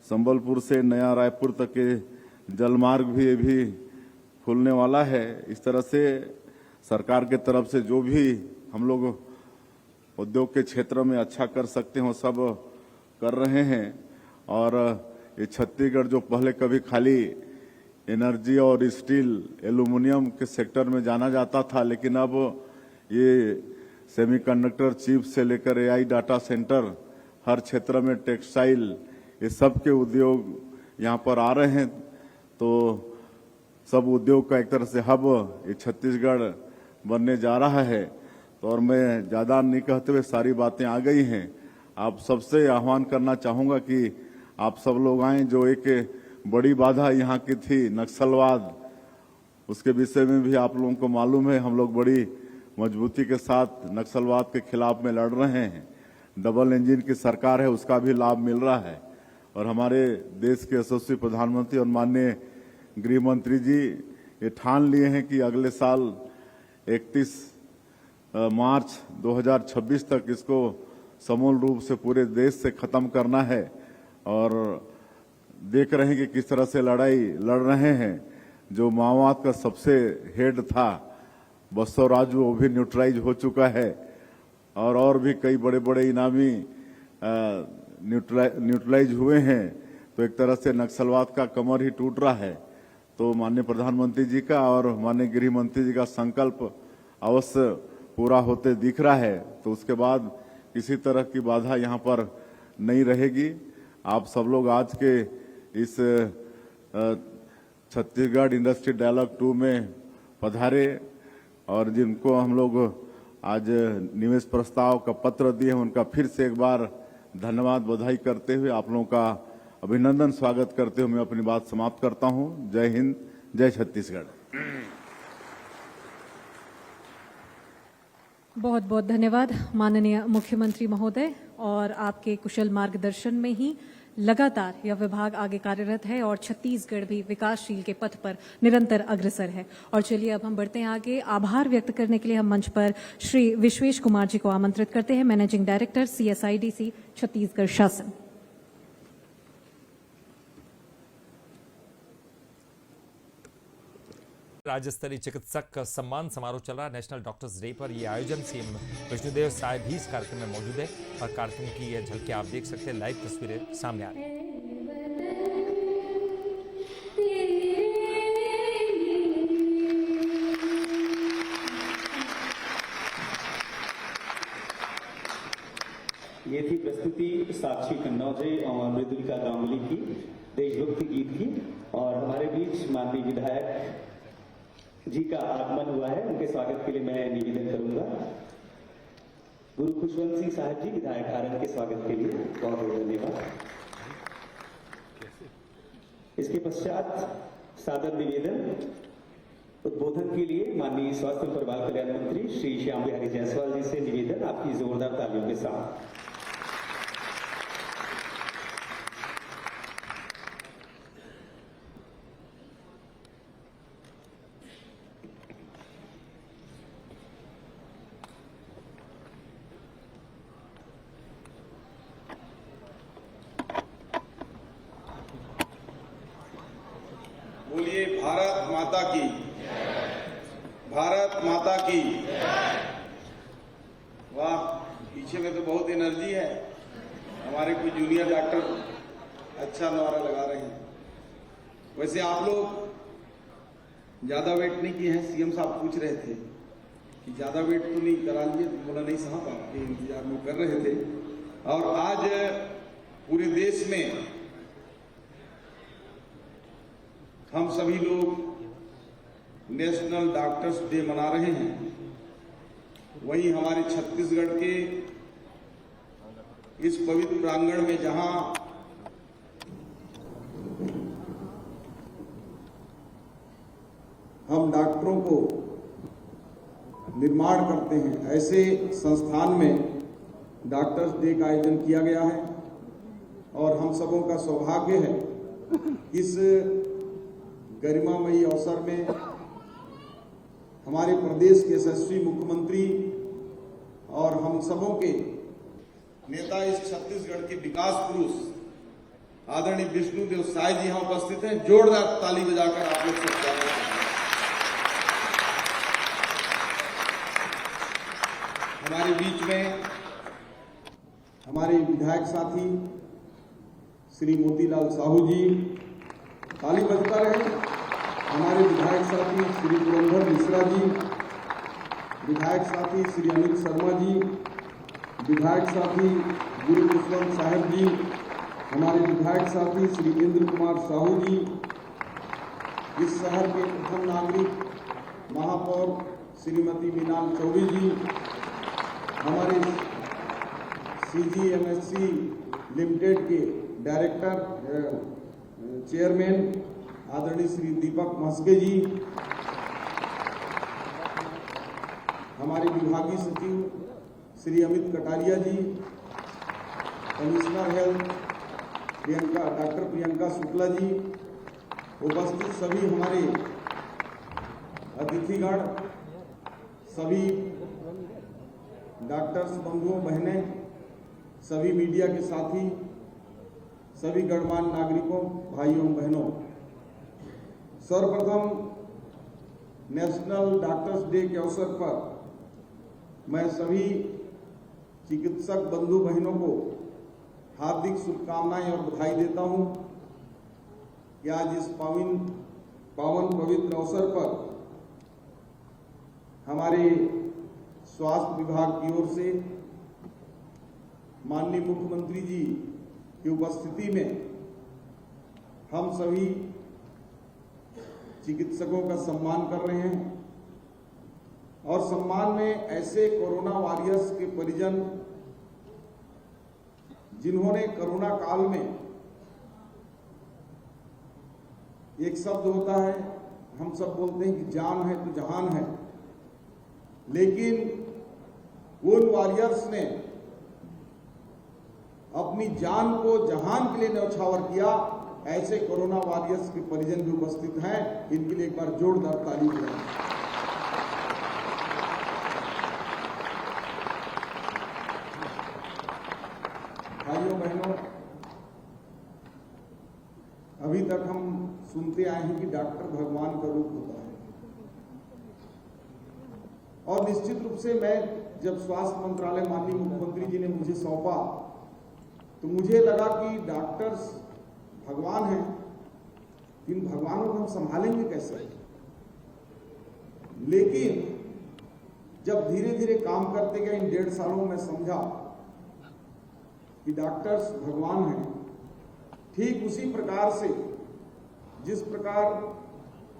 संबलपुर से नया रायपुर तक के जलमार्ग भी खुलने वाला है। इस तरह से सरकार के तरफ से जो भी हम लोग उद्योग के क्षेत्र में अच्छा कर सकते हैं वो सब कर रहे हैं। और ये छत्तीसगढ़ जो पहले कभी खाली एनर्जी और स्टील एल्यूमिनियम के सेक्टर में जाना जाता था, लेकिन अब ये सेमीकंडक्टर चिप से लेकर एआई डाटा सेंटर, हर क्षेत्र में टेक्सटाइल, ये सब के उद्योग यहाँ पर आ रहे हैं। तो सब उद्योग का एक तरह से हब ये छत्तीसगढ़ बनने जा रहा है। तो और मैं ज़्यादा नहीं कहते हुए सारी बातें आ गई हैं। आप सबसे आह्वान करना चाहूँगा कि आप सब लोग आएँ। जो एक बड़ी बाधा यहाँ की थी नक्सलवाद, उसके विषय में भी आप लोगों को मालूम है, हम लोग बड़ी मजबूती के साथ नक्सलवाद के खिलाफ में लड़ रहे हैं। डबल इंजन की सरकार है, उसका भी लाभ मिल रहा है। और हमारे देश के यशस्वी प्रधानमंत्री और माननीय गृह मंत्री जी ये ठान लिए हैं कि अगले साल 31 मार्च 2026 तक इसको समूल रूप से पूरे देश से खत्म करना है। और देख रहे हैं कि किस तरह से लड़ाई लड़ रहे हैं। जो माओवाद का सबसे हेड था बसवराजू, वो भी न्यूट्रलाइज हो चुका है और भी कई बड़े बड़े इनामी न्यूट्रलाइज हुए हैं। तो एक तरह से नक्सलवाद का कमर ही टूट रहा है। तो माननीय प्रधानमंत्री जी का और माननीय गृह मंत्री जी का संकल्प अवश्य पूरा होते दिख रहा है। तो उसके बाद किसी तरह की बाधा यहाँ पर नहीं रहेगी। आप सब लोग आज के इस छत्तीसगढ़ इंडस्ट्री डायलॉग 2 में पधारे और जिनको हम लोग आज निवेश प्रस्ताव का पत्र दिए हैं, उनका फिर से एक बार धन्यवाद बधाई करते हुए आप लोगों का अभिनंदन स्वागत करते हुए मैं अपनी बात समाप्त करता हूं। जय हिंद, जय छत्तीसगढ़।
बहुत बहुत धन्यवाद माननीय मुख्यमंत्री महोदय। और आपके कुशल मार्गदर्शन में ही लगातार यह विभाग आगे कार्यरत है और छत्तीसगढ़ भी विकासशील के पथ पर निरंतर अग्रसर है। और चलिए अब हम बढ़ते हैं आगे। आभार व्यक्त करने के लिए हम मंच पर श्री विश्वेश कुमार जी को आमंत्रित करते हैं, मैनेजिंग डायरेक्टर CSIDC छत्तीसगढ़ शासन।
राज्य स्तरीय चिकित्सक सम्मान समारोह चल रहा है नेशनल डॉक्टर्स डे पर। यह आयोजन सीएम विष्णुदेव साय भी इस कार्यक्रम में मौजूद है और कार्यक्रम की यह झलकियां आप देख सकते हैं। लाइव तस्वीरें सामने आ रही हैं।
ये थी प्रस्तुति साक्षी कन्नौजे और मृदुलिका गांगुली की देशभक्ति गीत की। और हमारे बीच माननीय विधायक जी का आगमन हुआ है, उनके स्वागत के लिए मैं निवेदन करूंगा। गुरु खुशवंत सिंह साहब जी विधायक आरन के स्वागत के लिए बहुत बहुत धन्यवाद। इसके पश्चात सादर निवेदन उद्बोधन के लिए माननीय स्वास्थ्य और परिवार कल्याण मंत्री श्री श्याम बिहारी जायसवाल जी से निवेदन आपकी जोरदार तालियों के साथ।
बोलिए भारत माता की, भारत माता की। वाह, पीछे में तो बहुत एनर्जी है। हमारे कुछ जूनियर डॉक्टर अच्छा नारा लगा रहे हैं। वैसे आप लोग ज्यादा वेट नहीं किए हैं। सीएम साहब पूछ रहे थे कि ज्यादा वेट तो नहीं करा लिए, तो बोला नहीं साहब आपके इंतजार में कर रहे थे। और आज पूरे देश में हम सभी लोग नेशनल डॉक्टर्स डे मना रहे हैं। वहीं हमारे छत्तीसगढ़ के इस पवित्र प्रांगण में जहां हम डॉक्टरों को निर्माण करते हैं, ऐसे संस्थान में डॉक्टर्स डे का आयोजन किया गया है। और हम सबों का सौभाग्य है इस गरिमामयी अवसर में हमारे प्रदेश के यशस्वी मुख्यमंत्री और हम सबों के नेता, इस छत्तीसगढ़ के विकास पुरुष आदरणीय विष्णुदेव साय जी यहां उपस्थित हैं। जोरदार ताली बजाकर आप लोग सब स्वागत करें। हमारे बीच में हमारे विधायक साथी श्री मोतीलाल साहू जी, ताली बजता रहे। हमारे विधायक साथी श्री पुरंदर मिश्रा जी, विधायक साथी श्री अमित शर्मा जी, विधायक साथी गुरु खुशवंत साहब जी, हमारे विधायक साथी श्री इंद्र कुमार साहू जी, इस शहर के प्रथम नागरिक महापौर श्रीमती मीनाल चौबे जी, हमारे CGMSC लिमिटेड के डायरेक्टर चेयरमैन आदरणीय श्री दीपक मस्के जी, हमारे विभागीय सचिव Shri Amit Kataria ji, commissioner health doctor Priyanka Shukla ji, उपस्थित सभी हमारे अतिथिगण, सभी डॉक्टर्स बंधुओं बहनें, सभी मीडिया के साथी, सभी गणमान्य नागरिकों, भाइयों बहनों, सर्वप्रथम नेशनल डॉक्टर्स डे के अवसर पर मैं सभी चिकित्सक बंधु बहनों को हार्दिक शुभकामनाएं और बधाई देता हूं कि आज इस पावन पवित्र अवसर पर हमारे स्वास्थ्य विभाग की ओर से माननीय मुख्यमंत्री जी की उपस्थिति में हम सभी चिकित्सकों का सम्मान कर रहे हैं। और सम्मान में ऐसे कोरोना वॉरियर्स के परिजन जिन्होंने कोरोना काल में, एक शब्द होता है, हम सब बोलते हैं कि जान है तो जहान है, लेकिन उन वॉरियर्स ने अपनी जान को जहान के लिए न्यौछावर किया। ऐसे कोरोना वॉरियर्स के परिजन भी उपस्थित हैं, इनके लिए एक बार जोरदार ताली बजाएं। भाइयों बहनों, अभी तक हम सुनते आए हैं कि डॉक्टर भगवान का रूप होता है। और निश्चित रूप से मैं जब स्वास्थ्य मंत्रालय माननीय मुख्यमंत्री जी ने मुझे सौंपा तो मुझे लगा कि डॉक्टर्स भगवान हैं, इन भगवानों को हम संभालेंगे कैसे। लेकिन जब धीरे धीरे काम करते गए इन 1.5 सालों में समझा कि डॉक्टर्स भगवान हैं। ठीक उसी प्रकार से जिस प्रकार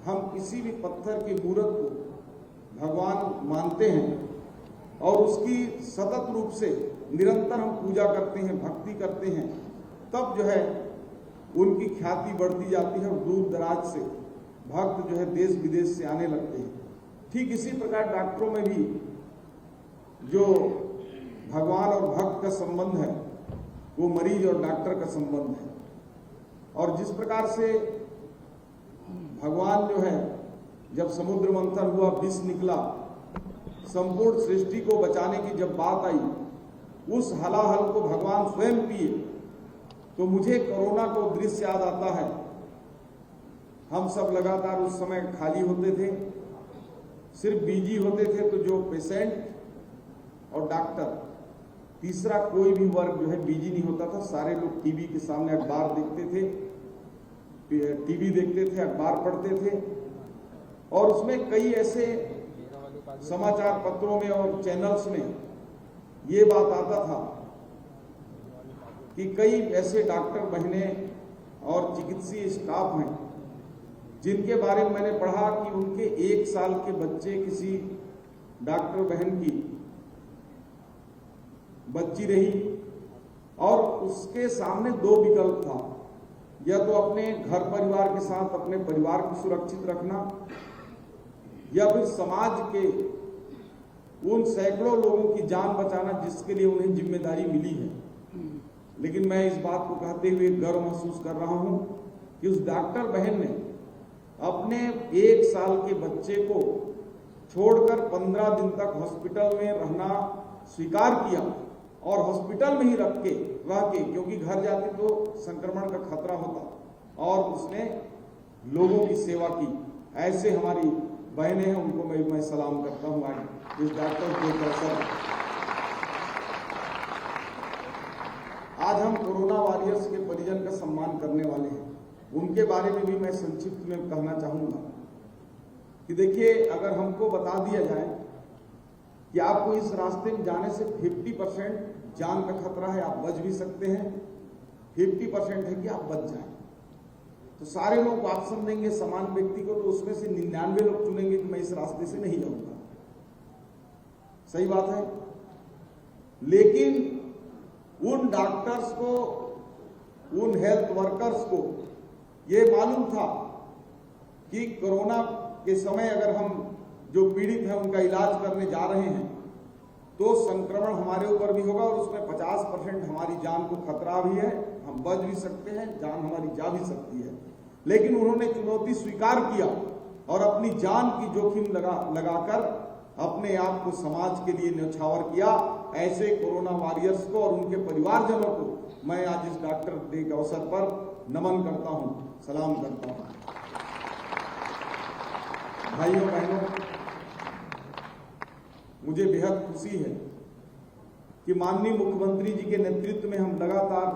हम किसी भी पत्थर की मूर्त को भगवान मानते हैं और उसकी सतत रूप से निरंतर हम पूजा करते हैं, भक्ति करते हैं, तब जो है उनकी ख्याति बढ़ती जाती है और दूर दराज से भक्त जो है देश विदेश से आने लगते हैं। ठीक इसी प्रकार डॉक्टरों में भी जो भगवान और भक्त का संबंध है वो मरीज और डॉक्टर का संबंध है। और जिस प्रकार से भगवान जो है जब समुद्र मंथन हुआ, विष निकला, संपूर्ण सृष्टि को बचाने की जब बात आई, उस हलाहल को भगवान स्वयं पिए, तो मुझे कोरोना को दृश्य याद आता है। हम सब लगातार उस समय खाली होते थे, सिर्फ बिजी होते थे, तो जो पेशेंट और डॉक्टर, तीसरा कोई भी वर्ग जो है बिजी नहीं होता था। सारे लोग टीवी के सामने अखबार देखते थे, टीवी देखते थे, अखबार पढ़ते थे, और उसमें कई ऐसे समाचार पत्रों में और चैनल्स में ये बात आता था कि कई ऐसे डॉक्टर बहने और चिकित्सीय स्टाफ हैं जिनके बारे में मैंने पढ़ा कि उनके 1 साल के बच्चे किसी डॉक्टर बहन की बच्ची रही और उसके सामने 2 विकल्प था, या तो अपने घर परिवार के साथ अपने परिवार को सुरक्षित रखना, या फिर समाज के उन सैकड़ों लोगों की जान बचाना जिसके लिए उन्हें जिम्मेदारी मिली है। लेकिन मैं इस बात को कहते हुए गर्व महसूस कर रहा हूं कि उस डॉक्टर बहन ने अपने 1 साल के बच्चे को छोड़कर 15 दिन तक हॉस्पिटल में रहना स्वीकार किया, और हॉस्पिटल में ही रह के, क्योंकि घर जाते तो संक्रमण का खतरा होता, और उसने लोगों की सेवा की। ऐसे हमारी बहनें हैं, उनको मैं सलाम करता हूं। आज इस डॉक्टर के अवसर आज हम कोरोना वॉरियर्स के परिजन का सम्मान करने वाले हैं। उनके बारे में भी मैं संक्षिप्त में कहना चाहूंगा कि देखिए, अगर हमको बता दिया जाए कि आपको इस रास्ते में जाने से 50% जान का खतरा है, आप बच भी सकते हैं, 50% है कि आप बच जाएं, तो सारे लोग ऑप्शन देंगे समान व्यक्ति को, तो उसमें से 99 लोग चुनेंगे कि मैं इस रास्ते से नहीं जाऊंगा। सही बात है। लेकिन उन डॉक्टर्स को, उन हेल्थ वर्कर्स को ये मालूम था कि कोरोना के समय अगर हम जो पीड़ित हैं उनका इलाज करने जा रहे हैं तो संक्रमण हमारे ऊपर भी होगा, और उसमें 50% हमारी जान को खतरा भी है, हम बच भी सकते हैं, जान हमारी जा भी सकती है। लेकिन उन्होंने चुनौती स्वीकार किया और अपनी जान की जोखिम लगाकर अपने आप को समाज के लिए न्यौछावर किया। ऐसे कोरोना वॉरियर्स को और उनके परिवारजनों को मैं आज इस डॉक्टर डे के अवसर पर नमन करता हूं, सलाम करता हूं। भाइयों बहनों, मुझे बेहद खुशी है कि माननीय मुख्यमंत्री जी के नेतृत्व में हम लगातार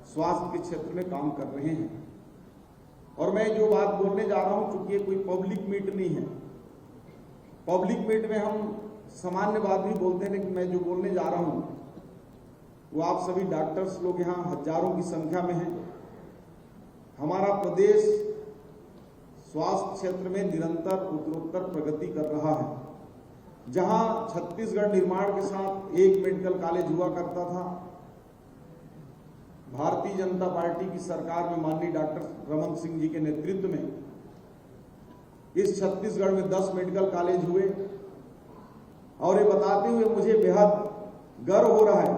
स्वास्थ्य के क्षेत्र में काम कर रहे हैं। और मैं जो बात बोलने जा रहा हूं, चूंकि ये कोई पब्लिक मीट नहीं है, पब्लिक मीट में हम सामान्य बात भी बोलते हैं, लेकिन मैं जो बोलने जा रहा हूं वो आप सभी डॉक्टर्स लोग यहाँ हजारों की संख्या में हैं। हमारा प्रदेश स्वास्थ्य क्षेत्र में निरंतर उत्तरोत्तर प्रगति कर रहा है। जहां छत्तीसगढ़ निर्माण के साथ एक मेडिकल कॉलेज हुआ करता था, भारतीय जनता पार्टी की सरकार में माननीय डॉक्टर रमन सिंह जी के नेतृत्व में इस छत्तीसगढ़ में 10 मेडिकल कॉलेज हुए। और ये बताते हुए मुझे बेहद गर्व हो रहा है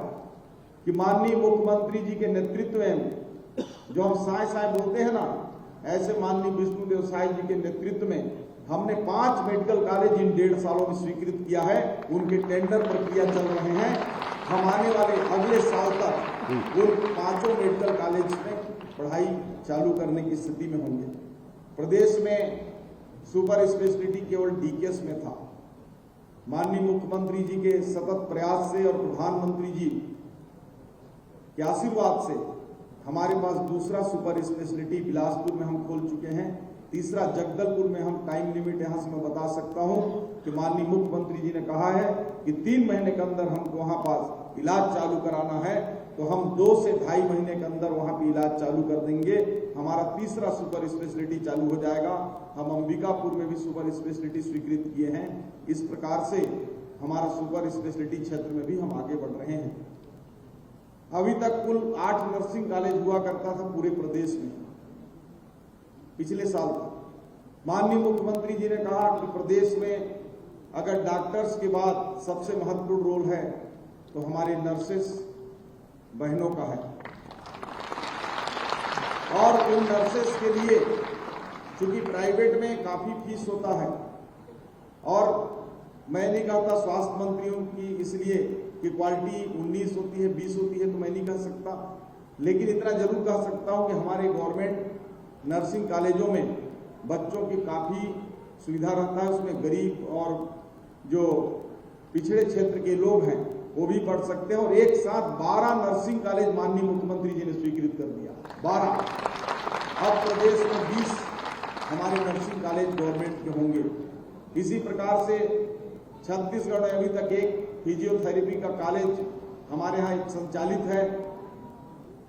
कि माननीय मुख्यमंत्री जी के नेतृत्व में, जो हम साय साय बोलते हैं ना, ऐसे माननीय विष्णुदेव साय जी के नेतृत्व में हमने 5 मेडिकल कॉलेज इन 1.5 सालों में स्वीकृत किया है। उनके टेंडर प्रक्रिया चल रहे हैं। हम आने वाले अगले साल तक उन 5 मेडिकल कॉलेज में पढ़ाई चालू करने की स्थिति में होंगे। प्रदेश में सुपर स्पेशलिटी केवल डीकेएस में था, माननीय मुख्यमंत्री जी के सतत प्रयास से और प्रधानमंत्री जी के आशीर्वाद से हमारे पास दूसरा सुपर स्पेशलिटी बिलासपुर में हम खोल चुके हैं। तीसरा जगदलपुर में हम टाइम लिमिट यहां से मैं बता सकता हूं कि माननीय मुख्यमंत्री जी ने कहा है कि 3 महीने के अंदर हमको वहां पास इलाज चालू कराना है, तो हम 2 से 2.5 महीने के अंदर वहां पे इलाज चालू कर देंगे। हमारा तीसरा सुपर स्पेशलिटी चालू हो जाएगा। हम अंबिकापुर में भी सुपर स्पेशलिटी स्वीकृत किए हैं। इस प्रकार से हमारा सुपर स्पेशलिटी क्षेत्र में भी हम आगे बढ़ रहे हैं। अभी तक कुल 8 नर्सिंग कॉलेज हुआ करता था पूरे प्रदेश में पिछले साल तक। माननीय मुख्यमंत्री जी ने कहा कि प्रदेश में अगर डॉक्टर्स के बाद सबसे महत्वपूर्ण रोल है तो हमारे नर्सेस बहनों का है, और उन नर्सेस के लिए चूंकि प्राइवेट में काफी फीस होता है, और मैं नहीं कहता स्वास्थ्य मंत्रियों की इसलिए कि क्वालिटी 19 होती है 20 होती है तो मैं नहीं कह सकता, लेकिन इतना जरूर कह सकता हूं कि हमारे गवर्नमेंट नर्सिंग कॉलेजों में बच्चों की काफी सुविधा रहता है। उसमें गरीब और जो पिछड़े क्षेत्र के लोग हैं वो भी पढ़ सकते हैं, और एक साथ 12 नर्सिंग कॉलेज माननीय मुख्यमंत्री जी ने स्वीकृत कर दिया। 12 अब प्रदेश में 20 हमारे नर्सिंग कॉलेज गवर्नमेंट के होंगे। इसी प्रकार से छत्तीसगढ़ में अभी तक एक फिजियोथेरेपी का कॉलेज हमारे यहाँ संचालित है।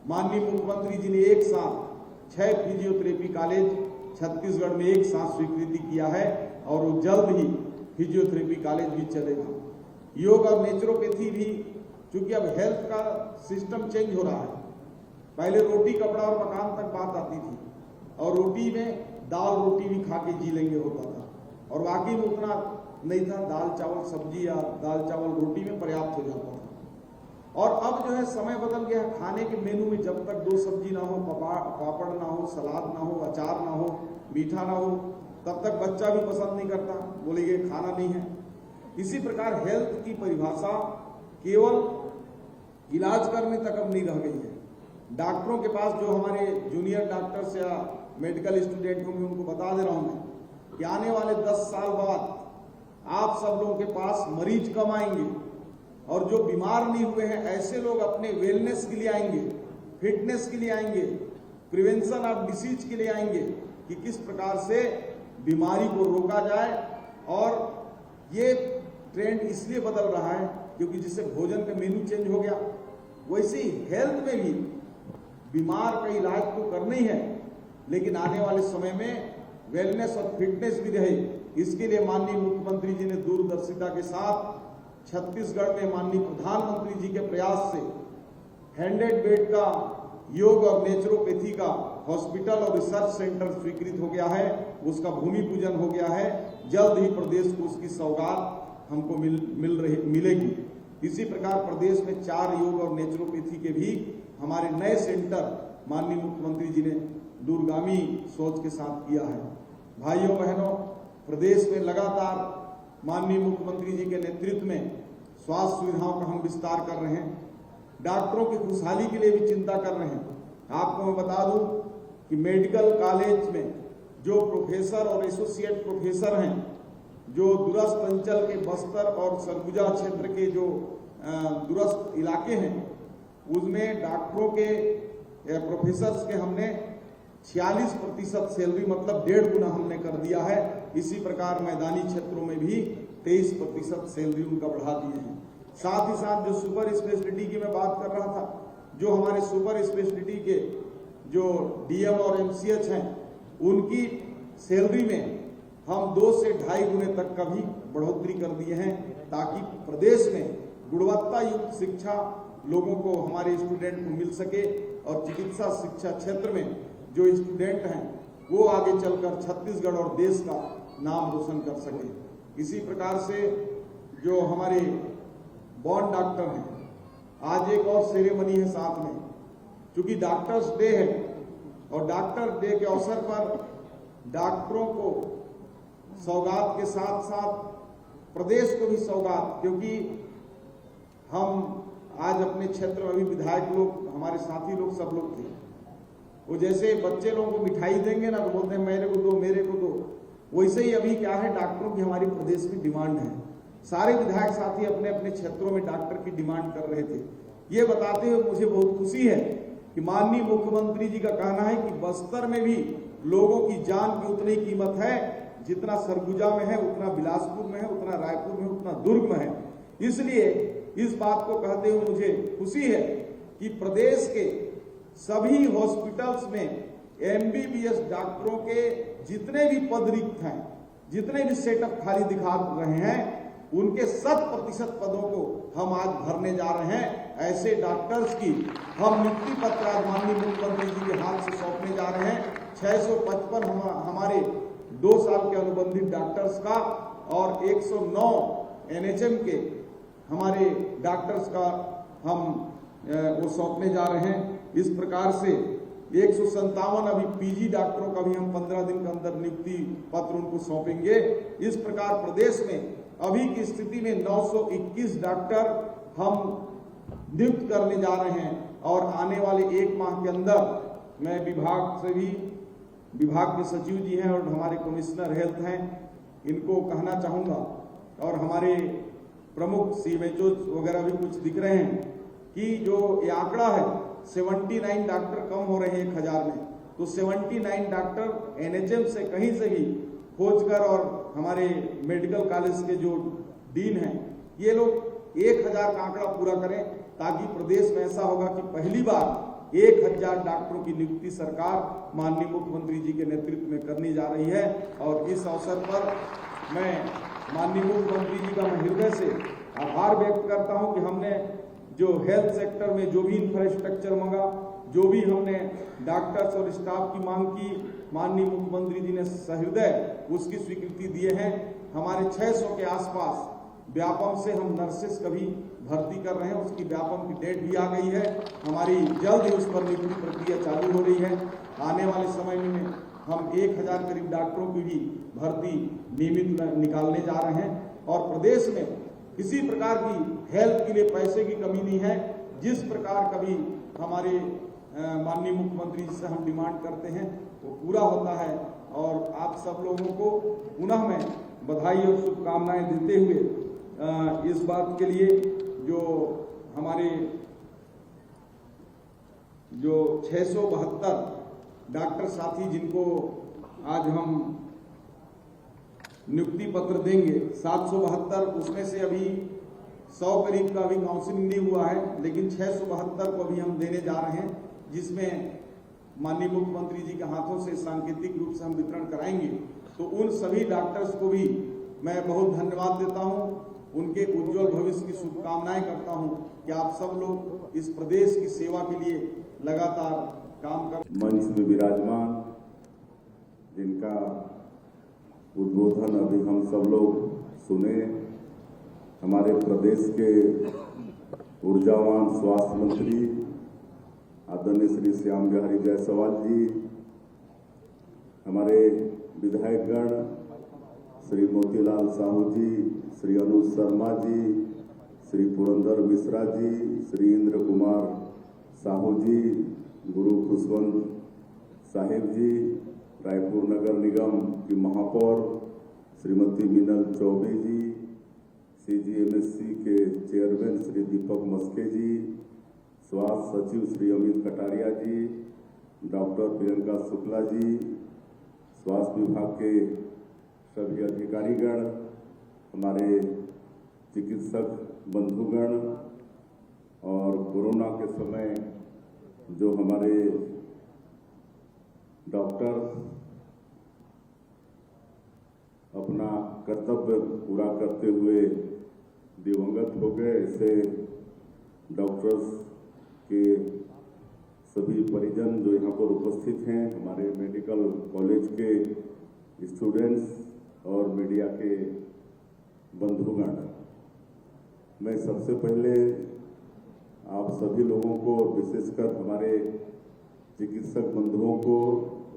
माननीय मुख्यमंत्री जी ने एक साथ 6 फिजियोथेरेपी कॉलेज छत्तीसगढ़ में एक साथ स्वीकृति किया है, और वो जल्द ही फिजियोथेरेपी कॉलेज भी चलेगा। योग और नेचुरोपैथी भी, चूंकि अब हेल्थ का सिस्टम चेंज हो रहा है। पहले रोटी कपड़ा और मकान तक बात आती थी, और रोटी में दाल रोटी भी खा के जी लेंगे होता था, और वाकई में उतना नहीं था। दाल चावल सब्जी या दाल चावल रोटी में पर्याप्त हो जाता था। और अब जो है समय बदल गया। खाने के मेनू में जब तक 2 सब्जी ना हो, पापड़ ना हो, सलाद ना हो, अचार ना हो, मीठा ना हो, तब तक बच्चा भी पसंद नहीं करता, बोलेंगे खाना नहीं है। इसी प्रकार हेल्थ की परिभाषा केवल इलाज करने तक अब नहीं रह गई है। डॉक्टरों के पास जो हमारे जूनियर डॉक्टर्स या मेडिकल स्टूडेंट होंगे उनको बता दे रहा हूं मैं कि आने वाले 10 साल बाद आप सब लोगों के पास मरीज कम आएंगे, और जो बीमार नहीं हुए हैं ऐसे लोग अपने वेलनेस के लिए आएंगे, फिटनेस के लिए आएंगे, प्रिवेंशन ऑफ डिसीज के लिए आएंगे कि किस प्रकार से बीमारी को रोका जाए। और ये ट्रेंड इसलिए बदल रहा है क्योंकि जिससे भोजन का मेन्यू चेंज हो गया, वैसे ही हेल्थ में भी बीमार का इलाज तो करना ही है, लेकिन आने वाले समय में वेलनेस और फिटनेस भी रहे। इसके लिए माननीय मुख्यमंत्री जी ने दूरदर्शिता के साथ छत्तीसगढ़ में माननीय प्रधानमंत्री जी के प्रयास से 100 बेड का योग और नेचुरोपैथी का हॉस्पिटल और रिसर्च सेंटर स्वीकृत हो गया है। उसका भूमि पूजन हो गया है। जल्द ही प्रदेश को उसकी सौगात हमको मिलेगी। इसी प्रकार प्रदेश में 4 योग और नेचुरोपैथी के भी हमारे नए सेंटर माननीय मुख्यमंत्री जी ने दूरगामी सोच के साथ किया है। भाइयों बहनों, प्रदेश में लगातार माननीय मुख्यमंत्री जी के नेतृत्व में स्वास्थ्य सुविधाओं का हम विस्तार कर रहे हैं। डॉक्टरों की खुशहाली के लिए भी चिंता कर रहे हैं। आपको मैं बता दूं कि मेडिकल कॉलेज में जो प्रोफेसर और एसोसिएट प्रोफेसर हैं, जो दूरस्थ अंचल के बस्तर और सरगुजा क्षेत्र के जो दूरस्थ इलाके हैं, उसमें डॉक्टरों के प्रोफेसर्स के हमने 46% सैलरी मतलब 1.5 गुना हमने कर दिया है। इसी प्रकार मैदानी क्षेत्रों में भी 23% सैलरी उनका बढ़ा दिए हैं। साथ ही साथ जो सुपर स्पेशलिटी की मैं बात कर रहा था, जो हमारे सुपर स्पेशलिटी के जो डीएम और एमसीएच हैं, उनकी सैलरी में हम 2 से 2.5 गुने तक का भी बढ़ोतरी कर दिए हैं, ताकि प्रदेश में गुणवत्ता युक्त शिक्षा लोगों को, हमारे स्टूडेंट को मिल सके, और चिकित्सा शिक्षा क्षेत्र में जो स्टूडेंट हैं वो आगे चलकर छत्तीसगढ़ और देश का नाम रोशन कर सके। इसी प्रकार से जो हमारे बॉर्न डॉक्टर हैं, आज एक और सेरेमनी है साथ में, क्योंकि डॉक्टर्स डे है, और डॉक्टर डे के अवसर पर डॉक्टरों को सौगात के साथ साथ प्रदेश को भी सौगात, क्योंकि हम आज अपने क्षेत्र में भी विधायक लोग, हमारे साथी लोग, सब लोग थे, वो जैसे बच्चे लोगों को मिठाई देंगे ना तो बोलते हैं मेरे को दो, मेरे को दो, वैसे ही अभी क्या है, डॉक्टरों की हमारी प्रदेश में डिमांड है। सारे विधायक साथी अपने अपने क्षेत्रों में डॉक्टर की डिमांड कर रहे थे। ये बताते हुए मुझे बहुत खुशी है कि माननीय मुख्यमंत्री जी का कहना है कि बस्तर में भी लोगों की जान की उतनी कीमत है जितना सरगुजा में है, उतना बिलासपुर में है, उतना रायपुर में, उतना दुर्ग में है। इसलिए इस बात को कहते हुए मुझे खुशी है कि प्रदेश के सभी हॉस्पिटल्स में एमबीबीएस डॉक्टरों के जितने भी पद रिक्त हैं, जितने भी सेटअप खाली दिखा रहे हैं, उनके 100% पदों को हम आज भरने जा रहे हैं। ऐसे डॉक्टर्स की हम नियुक्ति पत्र आज माननीय मुख्यमंत्री जी के हाथ से सौंपने जा रहे हैं। 655 हमारे 2 साल के अनुबंधित डॉक्टर्स का और 109 एनएचएम के हमारे डॉक्टर्स का हम वो सौंपने जा रहे हैं। इस प्रकार से 157 अभी पीजी डॉक्टरों का भी हम 15 दिन के अंदर नियुक्ति पत्र उनको सौंपेंगे। इस प्रकार प्रदेश में अभी की स्थिति में 921 डॉक्टर हम नियुक्त करने जा रहे हैं और आने वाले 1 माह के अंदर मैं विभाग से भी, विभाग के सचिव जी हैं और हमारे कमिश्नर हेल्थ हैं, इनको कहना चाहूंगा और हमारे प्रमुख सीएमएचओ वगैरह भी कुछ दिख रहे हैं कि जो ये आंकड़ा है 79 डॉक्टर कम हो रहे हैं 1000 में, तो 79 डॉक्टर एनएचएम से कहीं से भी खोजकर और हमारे मेडिकल कॉलेज के जो डीन हैं ये लोग 1000 का आंकड़ा पूरा करें, ताकि प्रदेश में ऐसा होगा कि पहली बार 1000 डॉक्टरों की नियुक्ति सरकार माननीय मुख्यमंत्री जी के नेतृत्व में करने जा रही है। और इस अवसर पर मैं माननीय मुख्यमंत्री जी का मैं हृदय से आभार व्यक्त करता हूं कि हमने जो हेल्थ सेक्टर में जो भी इंफ्रास्ट्रक्चर मांगा, जो भी हमने डॉक्टर्स और स्टाफ की मांग की, माननीय मुख्यमंत्री जी ने सहृदय उसकी स्वीकृति दिए हैं। हमारे 600 के आसपास व्यापम से हम नर्सेस का भी भर्ती कर रहे हैं, उसकी व्यापम की डेट भी आ गई है। हमारी जल्द ही उस पर नियुक्ति प्रक्रिया चालू हो रही है। आने वाले समय में हम 1000 करीब डॉक्टरों की भी भर्ती नियमित निकालने जा रहे हैं। और प्रदेश में किसी प्रकार की हेल्थ के लिए पैसे की कमी नहीं है। जिस प्रकार कभी हमारे माननीय मुख्यमंत्री जी से हम डिमांड करते हैं वो पूरा होता है। और आप सब लोगों को पुनः मैं बधाई और शुभकामनाएं देते हुए इस बात के लिए जो हमारे जो 672 डॉक्टर साथी जिनको आज हम नियुक्ति पत्र देंगे, 772 उसमें से अभी 100 करीब का अभी काउंसलिंग नहीं हुआ है, लेकिन 672 को अभी हम देने जा रहे हैं, जिसमें माननीय मुख्यमंत्री जी के हाथों से सांकेतिक रूप से हम वितरण कराएंगे। तो उन सभी डॉक्टर्स को भी मैं बहुत धन्यवाद देता हूं, उनके उज्जवल भविष्य की शुभकामनाएं करता हूं कि आप सब लोग इस प्रदेश की सेवा के लिए लगातार काम कर।
मंच में विराजमान जिनका उद्बोधन अभी हम सब लोग सुने, हमारे प्रदेश के ऊर्जावान स्वास्थ्य मंत्री आदरणीय श्री श्याम बिहारी जायसवाल जी, हमारे विधायकगण श्री मोतीलाल साहू जी, श्री अनुज शर्मा जी, श्री पुरंदर मिश्रा जी, श्री इंद्र कुमार साहू जी, गुरु खुशवंत साहिब जी, रायपुर नगर निगम की महापौर श्रीमती मीनल चौबे जी, CGMSC के चेयरमैन श्री दीपक मस्के जी, स्वास्थ्य सचिव श्री अमित कटारिया जी, डॉक्टर प्रियंका शुक्ला जी, स्वास्थ्य विभाग के सभी अधिकारीगण, हमारे चिकित्सक बंधुगण और कोरोना के समय जो हमारे डॉक्टर अपना कर्तव्य पूरा करते हुए दिवंगत हो गए, ऐसे डॉक्टर्स के सभी परिजन जो यहाँ पर उपस्थित हैं, हमारे मेडिकल कॉलेज के स्टूडेंट्स और मीडिया के बंधुगण, मैं सबसे पहले आप सभी लोगों को, विशेषकर हमारे चिकित्सक बंधुओं को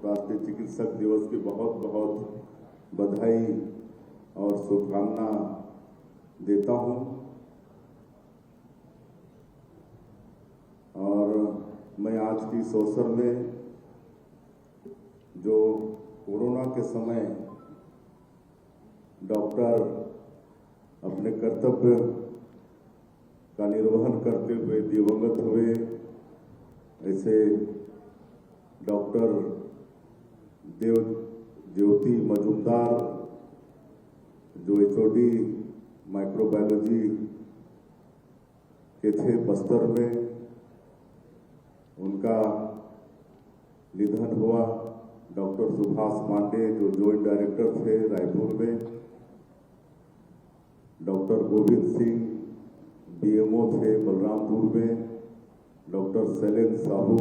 राष्ट्रीय चिकित्सक दिवस की बहुत बहुत बधाई और शुभकामना देता हूं। और मैं आज की इस अवसर में जो कोरोना के समय डॉक्टर अपने कर्तव्य का निर्वहन करते हुए दिवंगत हुए ऐसे डॉक्टर ज्योति मजूमदार जो एचओडी माइक्रोबायोलॉजी के थे बस्तर में, उनका निधन हुआ। डॉक्टर सुभाष पांडे जो जॉइंट डायरेक्टर थे रायपुर में, डॉक्टर गोविंद सिंह बीएमओ थे बलरामपुर में, डॉक्टर शैलेंद्र साहू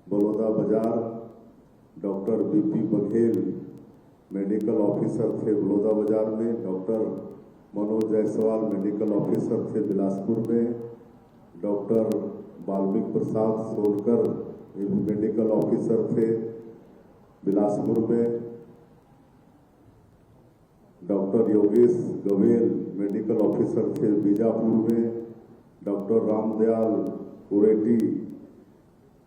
बलौदा बाजार, doctor BP Baghel medical officer थे बलौदा बाजार में, doctor Manoj Jaiswal medical officer थे बिलासपुर में, डॉक्टर वाल्मीकि प्रसाद सोनकर ये भी मेडिकल ऑफिसर थे बिलासपुर में, doctor Yogesh Gavel medical officer थे बीजापुर में, डॉक्टर रामदयाल कुरेटी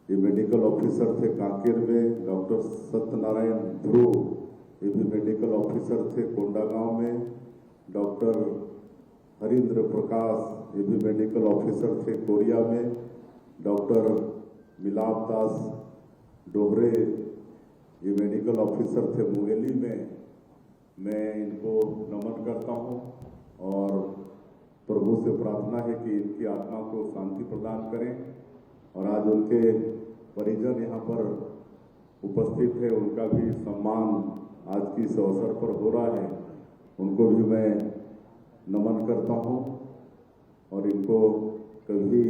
ये मेडिकल ऑफिसर थे कांकेर में, डॉक्टर सत्यनारायण ध्रुव ये भी मेडिकल ऑफिसर थे कोंडागांव में, डॉक्टर हरिंद्र प्रकाश ये भी मेडिकल ऑफिसर थे कोरिया में, डॉक्टर मिलाप दास डोहरे ये मेडिकल ऑफिसर थे मुंगेली में। मैं इनको नमन करता हूं और प्रभु से प्रार्थना है कि इनकी आत्मा को शांति प्रदान करें। और आज उनके परिजन यहाँ पर उपस्थित है, उनका भी सम्मान आज की इस अवसर पर हो रहा है, उनको भी मैं नमन करता हूँ। और इनको कभी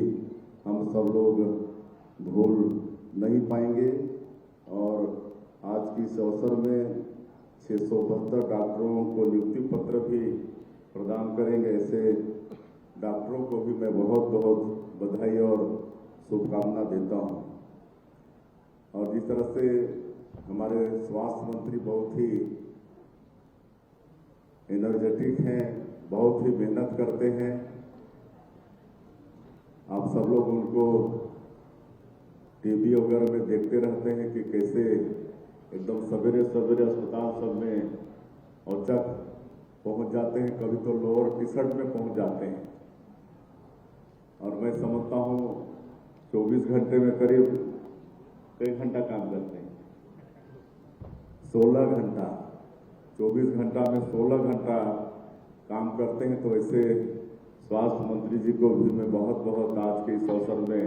हम सब लोग भूल नहीं पाएंगे। और आज की इस अवसर में 672 डॉक्टरों को नियुक्ति पत्र भी प्रदान करेंगे। ऐसे डॉक्टरों को भी मैं बहुत बहुत बधाई और शुभकामना देता हूं। और जिस तरह से हमारे स्वास्थ्य मंत्री बहुत ही एनर्जेटिक हैं, बहुत ही मेहनत करते हैं, आप सब लोग उनको टीवी वगैरह में देखते रहते हैं कि कैसे एकदम सवेरे सवेरे अस्पताल सब में औचक पहुंच जाते हैं, कभी तो लोअर टी-शर्ट में पहुंच जाते हैं। और मैं समझता हूं 24 घंटे में करीब कई घंटा काम करते हैं, 16 घंटा, 24 घंटा में 16 घंटा काम करते हैं। तो ऐसे स्वास्थ्य मंत्री जी को भी मैं बहुत बहुत आज के इस अवसर में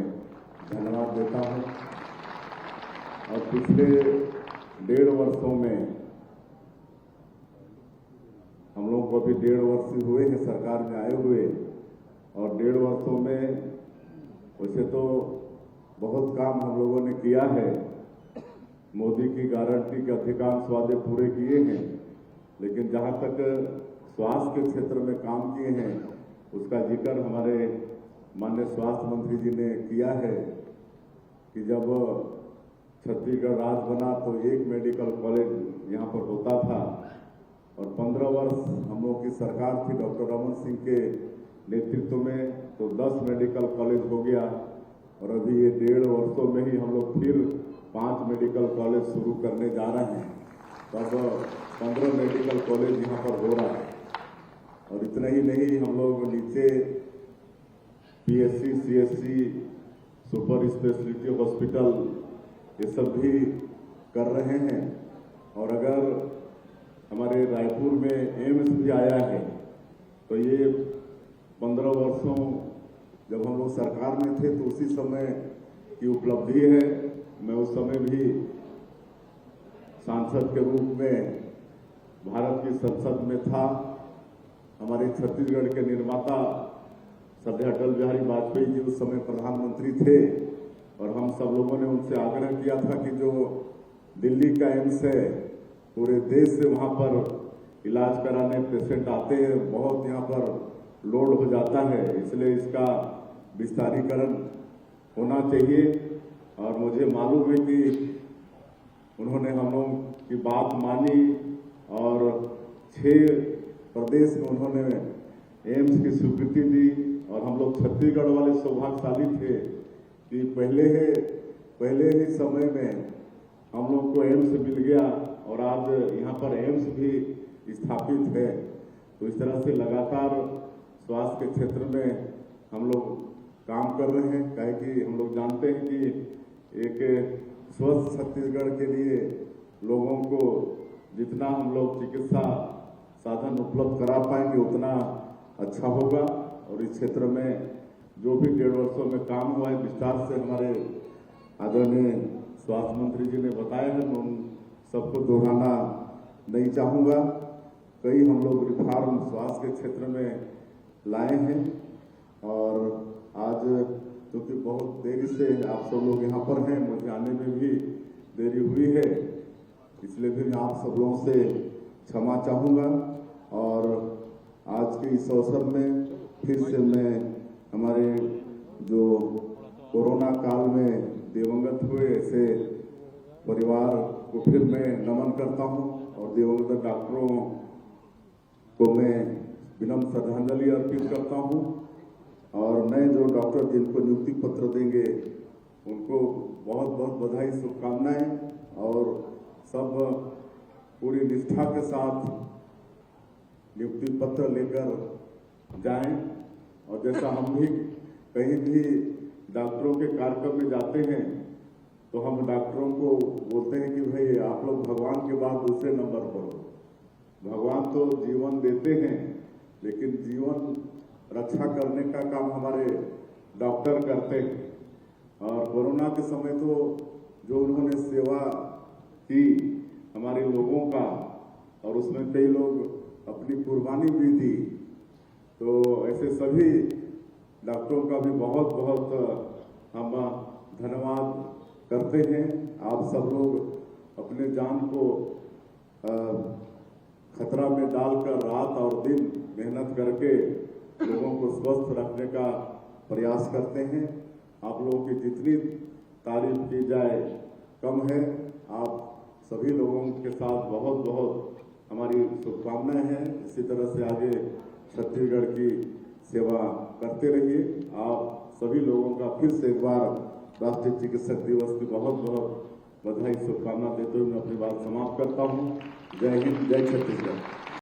धन्यवाद देता हूं। और पिछले 1.5 वर्षों में हम लोग को अभी 1.5 वर्ष हुए हैं सरकार में आए हुए, और 1.5 वर्षों में वैसे तो बहुत काम हम लोगों ने किया है। मोदी की गारंटी के अधिकांश वादे पूरे किए हैं, लेकिन जहां तक स्वास्थ्य के क्षेत्र में काम किए हैं उसका जिक्र हमारे माननीय स्वास्थ्य मंत्री जी ने किया है कि जब छत्तीसगढ़ राज्य बना तो एक मेडिकल कॉलेज यहाँ पर होता था, और 15 वर्ष हम लोग की सरकार थी डॉक्टर रमन सिंह के नेतृत्व में तो 10 मेडिकल कॉलेज हो गया। और अभी ये 1.5 वर्षों में ही हम लोग फिर 5 मेडिकल कॉलेज शुरू करने जा रहे हैं। तो अब 15 मेडिकल कॉलेज यहाँ पर हो रहा है। और इतना ही नहीं, हम लोग नीचे PSC, CSC, super speciality hospital ये सब भी कर रहे हैं। और अगर हमारे रायपुर में एम्स भी आया है तो ये 15 वर्षों जब हम लोग सरकार में थे तो उसी समय की उपलब्धि है। मैं उस समय भी सांसद के रूप में भारत की संसद में था। हमारे छत्तीसगढ़ के निर्माता श्रद्धेय अटल बिहारी वाजपेयी जी उस समय प्रधानमंत्री थे, और हम सब लोगों ने उनसे आग्रह किया था कि जो दिल्ली का एम्स है पूरे देश से वहां पर इलाज कराने पेशेंट आते हैं, बहुत यहाँ पर लोड हो जाता है, इसलिए इसका विस्तारीकरण होना चाहिए। और मुझे मालूम है कि उन्होंने हम लोग की बात मानी और 6 प्रदेश में उन्होंने एम्स की स्वीकृति दी। और हम लोग छत्तीसगढ़ वाले सौभाग्यशाली थे कि पहले ही समय में हम लोग को एम्स मिल गया, और आज यहाँ पर एम्स भी स्थापित है। तो इस तरह से लगातार स्वास्थ्य के क्षेत्र में हम लोग काम कर रहे हैं। काहे कि हम लोग जानते हैं कि एक स्वस्थ छत्तीसगढ़ के लिए लोगों को जितना हम लोग चिकित्सा साधन उपलब्ध करा पाएंगे उतना अच्छा होगा। और इस क्षेत्र में जो भी 1.5 वर्षों में काम हुआ है विस्तार से हमारे आदरणीय स्वास्थ्य मंत्री जी ने बताया है, मैं उन सबको दोहराना नहीं चाहूँगा। कई हम लोग रिफॉर्म स्वास्थ्य के क्षेत्र में लाए हैं और आज क्योंकि बहुत देरी से आप सब लोग यहाँ पर हैं, मुझे आने में भी देरी हुई है, इसलिए भी मैं आप सब लोगों से क्षमा चाहूँगा। और आज के इस अवसर में फिर से मैं हमारे जो कोरोना काल में दिवंगत हुए ऐसे परिवार को फिर मैं नमन करता हूँ और दिवंगत डॉक्टरों को मैं विनम्र श्रद्धांजलि अर्पित करता हूँ। और नए जो डॉक्टर जिनको नियुक्ति पत्र देंगे उनको बहुत बहुत बधाई, शुभकामनाएं और सब पूरी निष्ठा के साथ नियुक्ति पत्र लेकर जाएं। और जैसा हम भी कहीं भी डॉक्टरों के कार्यक्रम में जाते हैं तो हम डॉक्टरों को बोलते हैं कि भाई आप लोग भगवान के बाद दूसरे नंबर पर हो। भगवान तो जीवन देते हैं लेकिन जीवन रक्षा करने का काम हमारे डॉक्टर करते हैं। और कोरोना के समय तो जो उन्होंने सेवा की हमारे लोगों का और उसमें कई लोग अपनी कुर्बानी भी दी, तो ऐसे सभी डॉक्टरों का भी बहुत बहुत हम धन्यवाद करते हैं। आप सब लोग अपने जान को खतरा में डालकर रात और दिन मेहनत करके लोगों को स्वस्थ रखने का प्रयास करते हैं। आप लोगों की जितनी तारीफ की जाए कम है। आप सभी लोगों के साथ बहुत बहुत हमारी शुभकामनाएं हैं। इसी तरह से आगे छत्तीसगढ़ की सेवा करते रहिए। आप सभी लोगों का फिर से एक बार राष्ट्रीय चिकित्सक दिवस की बहुत बहुत बधाई, शुभकामना देते हुए मैं अपनी बात समाप्त करता हूँ। जय हिंद, जय छत्तीसगढ़।